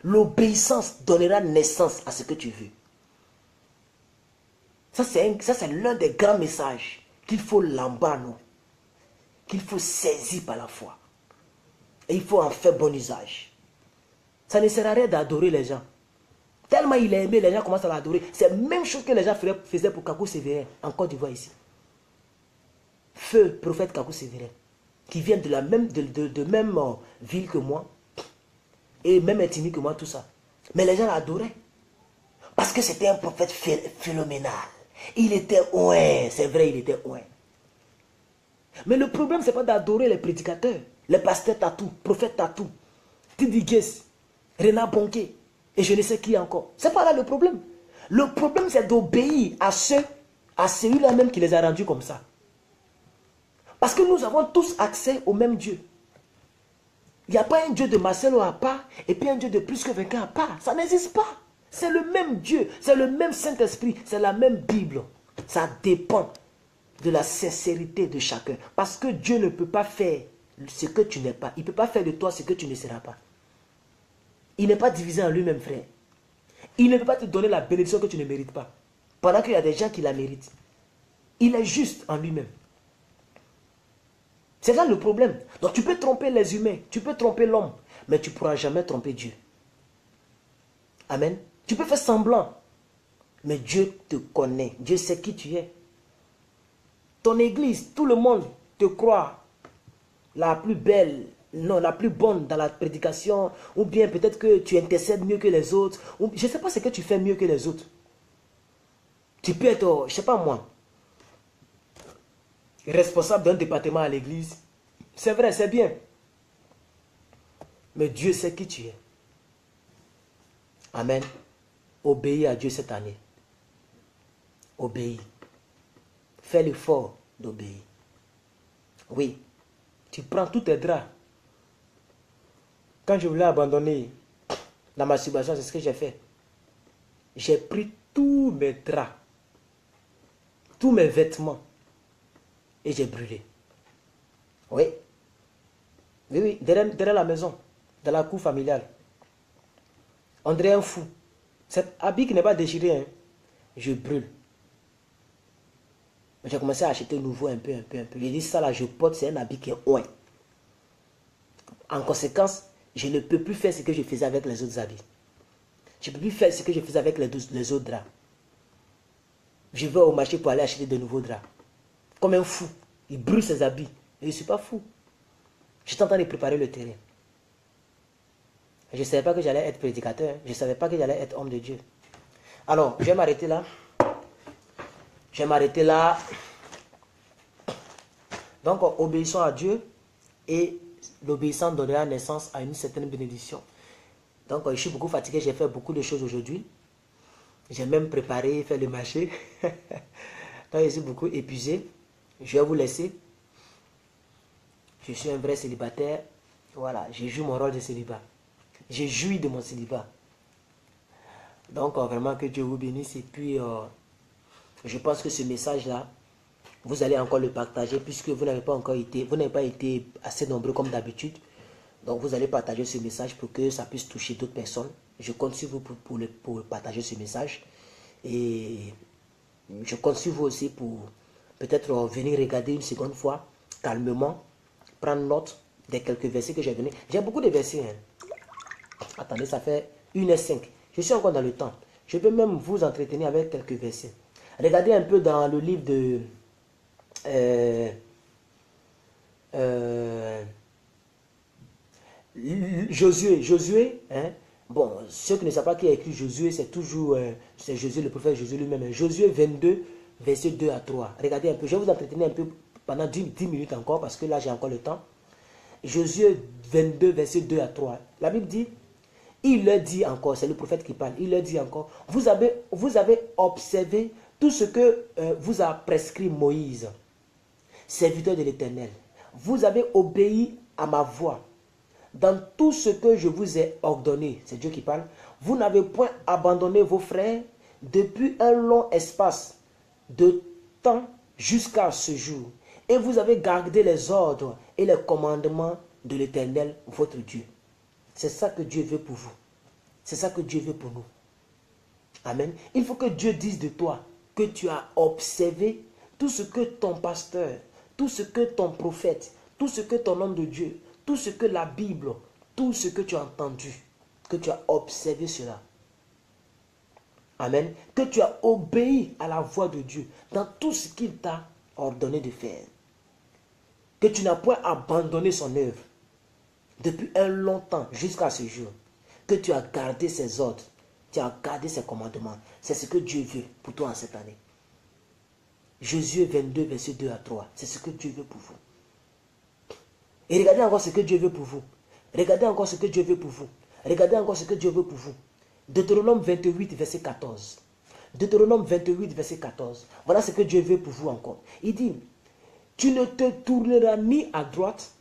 L'obéissance donnera naissance à ce que tu veux. Ça, c'est l'un des grands messages qu'il faut l'embarquer, qu'il faut saisir par la foi. Et il faut en faire bon usage. Ça ne sert à rien d'adorer les gens. Tellement il est aimé, les gens commencent à l'adorer. C'est la même chose que les gens faisaient pour Kakou Sévérin, en Côte d'Ivoire ici. Feu, prophète Kakou Sévérin, qui vient de la même, ville que moi, et même ethnique que moi, tout ça. Mais les gens l'adoraient. Parce que c'était un prophète phénoménal. Il était ouin, c'est vrai, il était ouin. Mais le problème, ce n'est pas d'adorer les prédicateurs, les pasteurs tatou, prophètes tatou, Tidi Guess, Renard Bonquet, et je ne sais qui encore. Ce n'est pas là le problème. Le problème, c'est d'obéir à celui-là même qui les a rendus comme ça. Parce que nous avons tous accès au même Dieu. Il n'y a pas un Dieu de Marcelo à part et puis un Dieu de plus que quelqu'un à part. Ça n'existe pas. C'est le même Dieu, c'est le même Saint-Esprit, c'est la même Bible. Ça dépend de la sincérité de chacun. Parce que Dieu ne peut pas faire ce que tu n'es pas. Il ne peut pas faire de toi ce que tu ne seras pas. Il n'est pas divisé en lui-même, frère. Il ne peut pas te donner la bénédiction que tu ne mérites pas. Pendant qu'il y a des gens qui la méritent. Il est juste en lui-même. C'est là le problème. Donc tu peux tromper les humains, tu peux tromper l'homme, mais tu ne pourras jamais tromper Dieu. Amen. Tu peux faire semblant, mais Dieu te connaît. Dieu sait qui tu es. Ton église, tout le monde te croit la plus belle, non, la plus bonne dans la prédication, ou bien peut-être que tu intercèdes mieux que les autres. Ou, je ne sais pas ce que tu fais mieux que les autres. Tu peux être, je ne sais pas moi, responsable d'un département à l'église. C'est vrai, c'est bien. Mais Dieu sait qui tu es. Amen. Obéis à Dieu cette année. Obéis. Fais l'effort d'obéir. Oui. Tu prends tous tes draps. Quand je voulais abandonner la masturbation, c'est ce que j'ai fait. J'ai pris tous mes draps, tous mes vêtements, et j'ai brûlé. Oui. Oui, oui, derrière la maison, dans la cour familiale. On dirait un fou. Cet habit qui n'est pas déchiré, hein, je brûle. J'ai commencé à acheter nouveau un peu. J'ai dit ça là, je porte, c'est un habit qui est ouin. En conséquence, je ne peux plus faire ce que je faisais avec les autres habits. Je ne peux plus faire ce que je faisais avec les autres draps. Je vais au marché pour aller acheter de nouveaux draps. Comme un fou. Il brûle ses habits. Et je ne suis pas fou. J'étais en train de préparer le terrain. Je ne savais pas que j'allais être prédicateur. Je ne savais pas que j'allais être homme de Dieu. Alors, je vais m'arrêter là. Je vais m'arrêter là. Donc, obéissons à Dieu. Et l'obéissance donnera naissance à une certaine bénédiction. Donc, je suis beaucoup fatigué. J'ai fait beaucoup de choses aujourd'hui. J'ai même préparé, fait le marché. Donc, je suis beaucoup épuisé. Je vais vous laisser. Je suis un vrai célibataire. Voilà, j'ai joué mon rôle de célibat. J'ai joui de mon célibat. Donc, vraiment, que Dieu vous bénisse. Et puis, je pense que ce message-là, vous allez encore le partager puisque vous n'avez pas encore été, vous n'avez pas été assez nombreux comme d'habitude. Donc, vous allez partager ce message pour que ça puisse toucher d'autres personnes. Je compte sur vous pour partager ce message. Et je compte sur vous aussi pour peut-être venir regarder une seconde fois, calmement, prendre note des quelques versets que j'ai donnés. J'ai beaucoup de versets. Hein. Attendez, ça fait 1h05. Je suis encore dans le temps. Je peux même vous entretenir avec quelques versets. Regardez un peu dans le livre de Josué, hein? Bon, ceux qui ne savent pas qui a écrit Josué, c'est toujours c'est Josué, le prophète Josué lui-même. Josué 22, verset 2 à 3. Regardez un peu, je vais vous entretenir un peu pendant 10 minutes encore, parce que là j'ai encore le temps. Josué 22, verset 2 à 3. La Bible dit, il leur dit encore, c'est le prophète qui parle, il leur dit encore, vous avez observé tout ce que vous a prescrit Moïse, serviteur de l'Éternel. Vous avez obéi à ma voix. Dans tout ce que je vous ai ordonné, c'est Dieu qui parle, vous n'avez point abandonné vos frères depuis un long espace de temps jusqu'à ce jour. Et vous avez gardé les ordres et les commandements de l'Éternel, votre Dieu. C'est ça que Dieu veut pour vous. C'est ça que Dieu veut pour nous. Amen. Il faut que Dieu dise de toi que tu as observé tout ce que ton pasteur, tout ce que ton prophète, tout ce que ton homme de Dieu, tout ce que la Bible, tout ce que tu as entendu, que tu as observé cela. Amen. Que tu as obéi à la voix de Dieu dans tout ce qu'il t'a ordonné de faire. Que tu n'as point abandonné son œuvre depuis un long temps jusqu'à ce jour. Que tu as gardé ses ordres, tu as gardé ses commandements. C'est ce que Dieu veut pour toi en cette année. Josué 22, verset 2 à 3. C'est ce que Dieu veut pour vous. Et regardez encore ce que Dieu veut pour vous. Regardez encore ce que Dieu veut pour vous. Regardez encore ce que Dieu veut pour vous. Deutéronome 28, verset 14. Deutéronome 28, verset 14. Voilà ce que Dieu veut pour vous encore. Il dit, tu ne te tourneras ni à droite,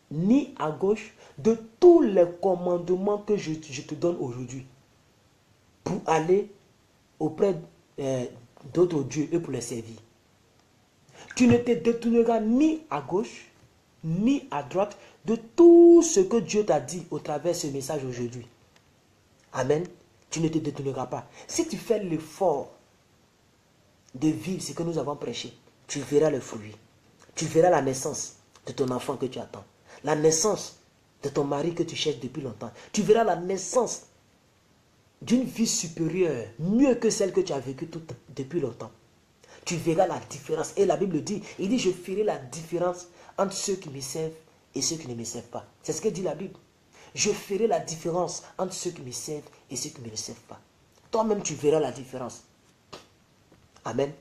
ni à gauche de tous les commandements que je te donne aujourd'hui pour aller auprès d'autres dieux et pour les servir. Tu ne te détourneras ni à gauche, ni à droite de tout ce que Dieu t'a dit au travers de ce message aujourd'hui. Amen. Tu ne te détourneras pas. Si tu fais l'effort de vivre ce que nous avons prêché, tu verras le fruit. Tu verras la naissance de ton enfant que tu attends. La naissance de ton mari que tu cherches depuis longtemps. Tu verras la naissance d'une vie supérieure, mieux que celle que tu as vécue depuis longtemps. Tu verras la différence. Et la Bible dit, il dit, je ferai la différence entre ceux qui me servent et ceux qui ne me servent pas. C'est ce que dit la Bible. Je ferai la différence entre ceux qui me servent et ceux qui ne me servent pas. Toi-même, tu verras la différence. Amen.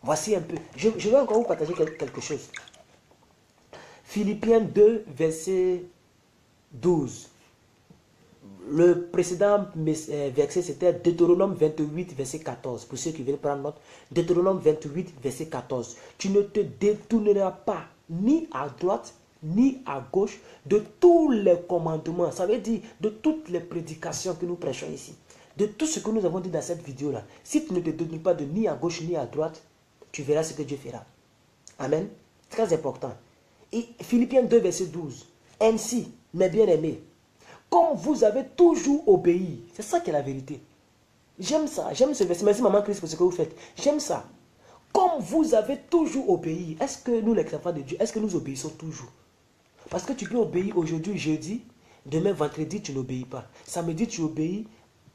Voici un peu. Je vais encore vous partager quelque chose. Philippiens 2, verset 12. Le précédent verset, c'était Deutéronome 28, verset 14. Pour ceux qui veulent prendre note. Deutéronome 28, verset 14. Tu ne te détourneras pas ni à droite, ni à gauche de tous les commandements. Ça veut dire de toutes les prédications que nous prêchons ici. De tout ce que nous avons dit dans cette vidéo-là. Si tu ne te détournes pas de ni à gauche, ni à droite, tu verras ce que Dieu fera. Amen. Très important. Et Philippiens 2, verset 12. Ainsi, mes bien-aimés, comme vous avez toujours obéi. C'est ça qui est la vérité. J'aime ça. J'aime ce verset. Merci Maman Christ pour ce que vous faites. J'aime ça. Comme vous avez toujours obéi. Est-ce que nous, les enfants de Dieu, est-ce que nous obéissons toujours? Parce que tu peux obéir aujourd'hui, jeudi. Demain, vendredi, tu n'obéis pas. Samedi, tu obéis.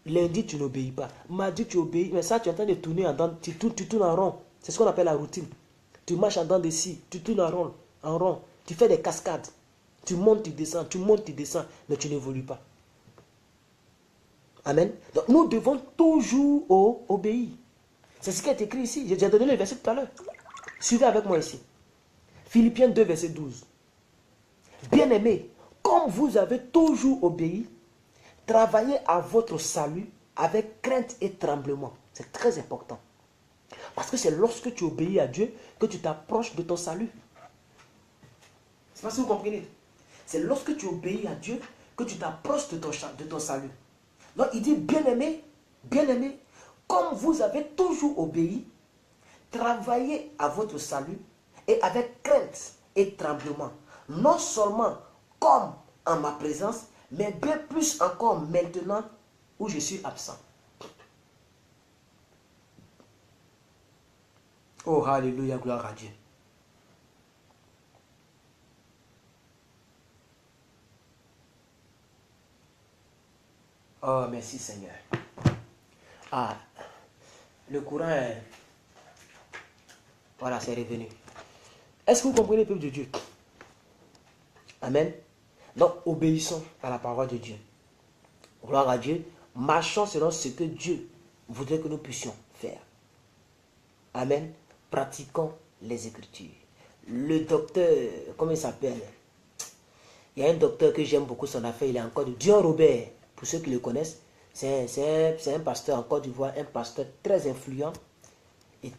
Lundi, tu n'obéis pas. Mardi, tu obéis. Mais ça, tu es en train de tourner en dents. Tu tournes en rond. C'est ce qu'on appelle la routine. Tu marches en dents de scie. Tu tournes en rond. Tu fais des cascades. Tu montes, tu descends, tu montes, tu descends, mais tu n'évolues pas. Amen. Donc nous devons toujours obéir. C'est ce qui est écrit ici. J'ai donné le verset tout à l'heure. Suivez avec moi ici. Philippiens 2, verset 12. Bien-aimés, comme vous avez toujours obéi, travaillez à votre salut avec crainte et tremblement. C'est très important. Parce que c'est lorsque tu obéis à Dieu que tu t'approches de ton salut. C'est pas si vous comprenez. C'est lorsque tu obéis à Dieu que tu t'approches de ton salut. Donc il dit, bien-aimés, comme vous avez toujours obéi, travaillez à votre salut et avec crainte et tremblement. Non seulement comme en ma présence, mais bien plus encore maintenant où je suis absent. Oh, alléluia, gloire à Dieu. Oh, merci Seigneur. Ah, le courant est... Voilà, c'est revenu. Est-ce que vous comprenez, peuple de Dieu? Amen. Donc, obéissons à la parole de Dieu. Gloire à Dieu. Marchons selon ce que Dieu voudrait que nous puissions faire. Amen. Pratiquons les Écritures. Le docteur, comment il s'appelle? Il y a un docteur que j'aime beaucoup son affaire. Il est encore de Dion Robert. Pour ceux qui le connaissent, c'est un pasteur en Côte d'Ivoire, un pasteur très influent et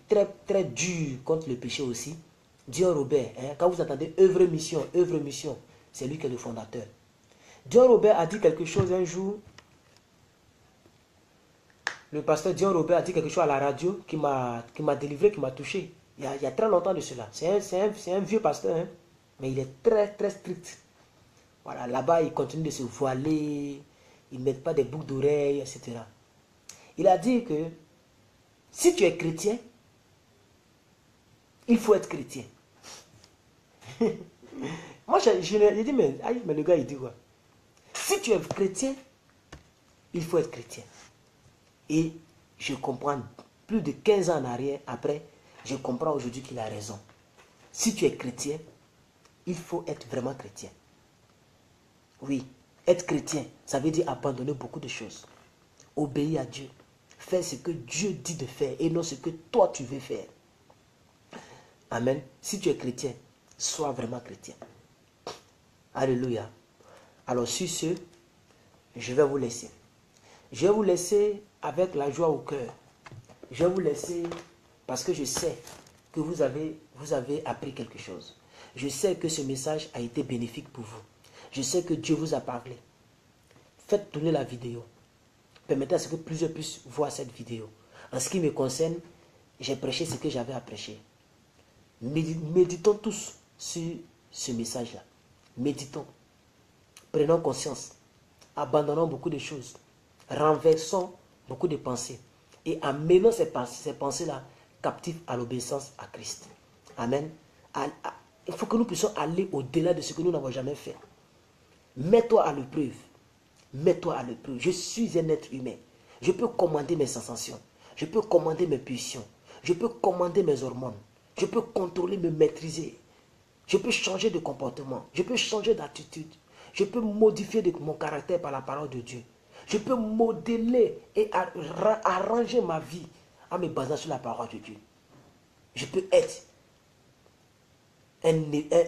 très dur contre le péché aussi. Dion Robert, hein, quand vous entendez œuvre mission, c'est lui qui est le fondateur. Dion Robert a dit quelque chose un jour. Le pasteur Dion Robert a dit quelque chose à la radio qui m'a délivré, qui m'a touché. Il y a très longtemps de cela. C'est un vieux pasteur, hein, mais il est très strict. Voilà, là-bas, il continue de se voiler, ils ne mettent pas des boucles d'oreilles, etc. Il a dit que si tu es chrétien, il faut être chrétien. Moi, j'ai dit, mais le gars, il dit quoi? Si tu es chrétien, il faut être chrétien. Et je comprends, plus de 15 ans en arrière, après, je comprends aujourd'hui qu'il a raison. Si tu es chrétien, il faut être vraiment chrétien. Oui, être chrétien, ça veut dire abandonner beaucoup de choses. Obéir à Dieu. Faire ce que Dieu dit de faire et non ce que toi tu veux faire. Amen. Si tu es chrétien, sois vraiment chrétien. Alléluia. Alors sur ce, je vais vous laisser. Je vais vous laisser avec la joie au cœur. Je vais vous laisser parce que je sais que vous avez appris quelque chose. Je sais que ce message a été bénéfique pour vous. Je sais que Dieu vous a parlé. Faites tourner la vidéo. Permettez à ce que plusieurs puissent voir cette vidéo. En ce qui me concerne, j'ai prêché ce que j'avais à prêcher. Méditons tous sur ce message-là. Méditons. Prenons conscience. Abandonnons beaucoup de choses. Renversons beaucoup de pensées. Et amenons ces pensées-là captives à l'obéissance à Christ. Amen. Il faut que nous puissions aller au-delà de ce que nous n'avons jamais fait. Mets-toi à l'épreuve. Mets-toi à l'épreuve. Je suis un être humain. Je peux commander mes sensations. Je peux commander mes pulsions. Je peux commander mes hormones. Je peux contrôler, me maîtriser. Je peux changer de comportement. Je peux changer d'attitude. Je peux modifier mon caractère par la parole de Dieu. Je peux modeler et arranger ma vie en me basant sur la parole de Dieu. Je peux être un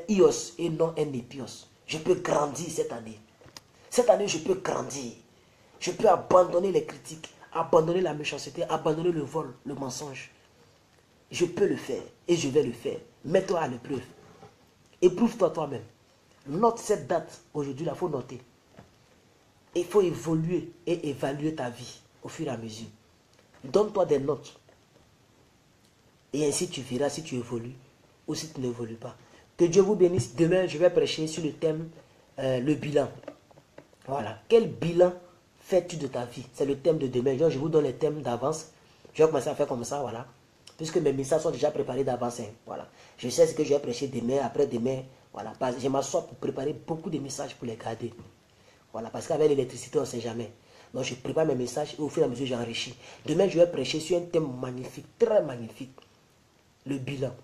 ios et non un épios. Je peux grandir cette année. Cette année, je peux grandir. Je peux abandonner les critiques, abandonner la méchanceté, abandonner le vol, le mensonge. Je peux le faire et je vais le faire. Mets-toi à l'épreuve. Éprouve-toi toi-même. Note cette date. Aujourd'hui, il faut noter. Il faut évoluer et évaluer ta vie au fur et à mesure. Donne-toi des notes. Et ainsi tu verras si tu évolues ou si tu n'évolues pas. Que Dieu vous bénisse. Demain, je vais prêcher sur le thème, le bilan. Voilà. Quel bilan fais-tu de ta vie? C'est le thème de demain. Je vous donne les thèmes d'avance. Je vais commencer à faire comme ça, voilà. Puisque mes messages sont déjà préparés d'avance. Hein, voilà. Je sais ce que je vais prêcher demain, après-demain. Voilà. Je m'assois pour préparer beaucoup de messages pour les garder. Voilà. Parce qu'avec l'électricité, on ne sait jamais. Donc, je prépare mes messages et au fur et à mesure, j'enrichis. Demain, je vais prêcher sur un thème magnifique, très magnifique. Le bilan.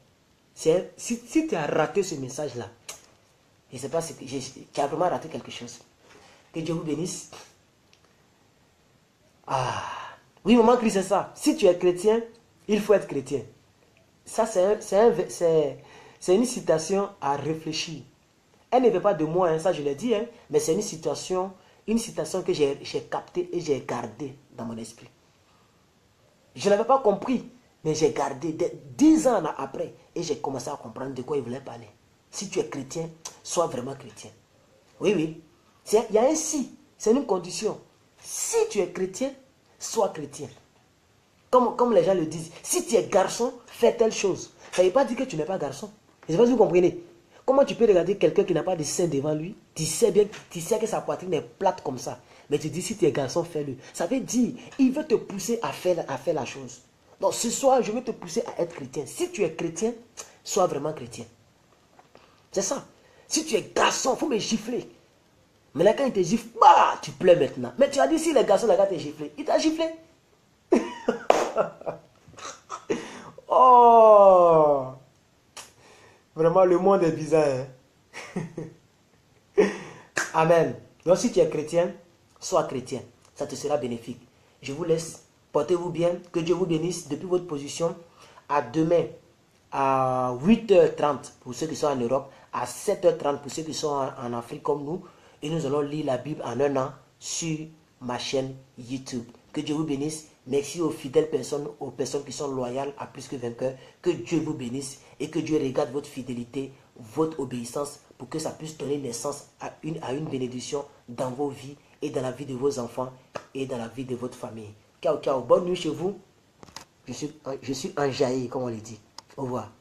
Si tu as raté ce message-là, je ne sais pas si tu as vraiment raté quelque chose. Que Dieu vous bénisse. Ah, oui, maman Christ, c'est ça. Si tu es chrétien, il faut être chrétien. Ça, c'est une citation à réfléchir. Elle ne veut pas de moi, hein, ça je l'ai dit, hein, mais c'est une citation que j'ai captée et j'ai gardée dans mon esprit. Je ne l'avais pas compris, mais j'ai gardé 10 ans après et j'ai commencé à comprendre de quoi il voulait parler. Si tu es chrétien, sois vraiment chrétien. Oui, oui. Il y a un si, c'est une condition. Si tu es chrétien, sois chrétien. Comme les gens le disent, si tu es garçon, fais telle chose. Ça ne veut pas dire que tu n'es pas garçon. Je ne sais pas si vous comprenez. Comment tu peux regarder quelqu'un qui n'a pas de sein devant lui? Tu sais que sa poitrine est plate comme ça. Mais tu dis, si tu es garçon, fais-le. Ça veut dire, il veut te pousser à faire la chose. Donc ce soir, je veux te pousser à être chrétien. Si tu es chrétien, sois vraiment chrétien. C'est ça. Si tu es garçon, il faut me gifler. Mais là, quand il te gifle, bah, tu pleures maintenant. Mais tu as dit, si les garçons, là, t'es giflé, il t'a giflé. Oh! Vraiment, le monde est bizarre. Hein? Amen. Donc, si tu es chrétien, sois chrétien. Ça te sera bénéfique. Je vous laisse. Portez-vous bien. Que Dieu vous bénisse depuis votre position. À demain, à 8h30 pour ceux qui sont en Europe, à 7h30 pour ceux qui sont en Afrique comme nous. Et nous allons lire la Bible en un an sur ma chaîne YouTube. Que Dieu vous bénisse. Merci aux fidèles personnes, aux personnes qui sont loyales à Plus que Vainqueur. Que Dieu vous bénisse et que Dieu regarde votre fidélité, votre obéissance pour que ça puisse donner naissance à une bénédiction dans vos vies et dans la vie de vos enfants et dans la vie de votre famille. Ciao, ciao. Bonne nuit chez vous. Je suis enjaillé, comme on le dit. Au revoir.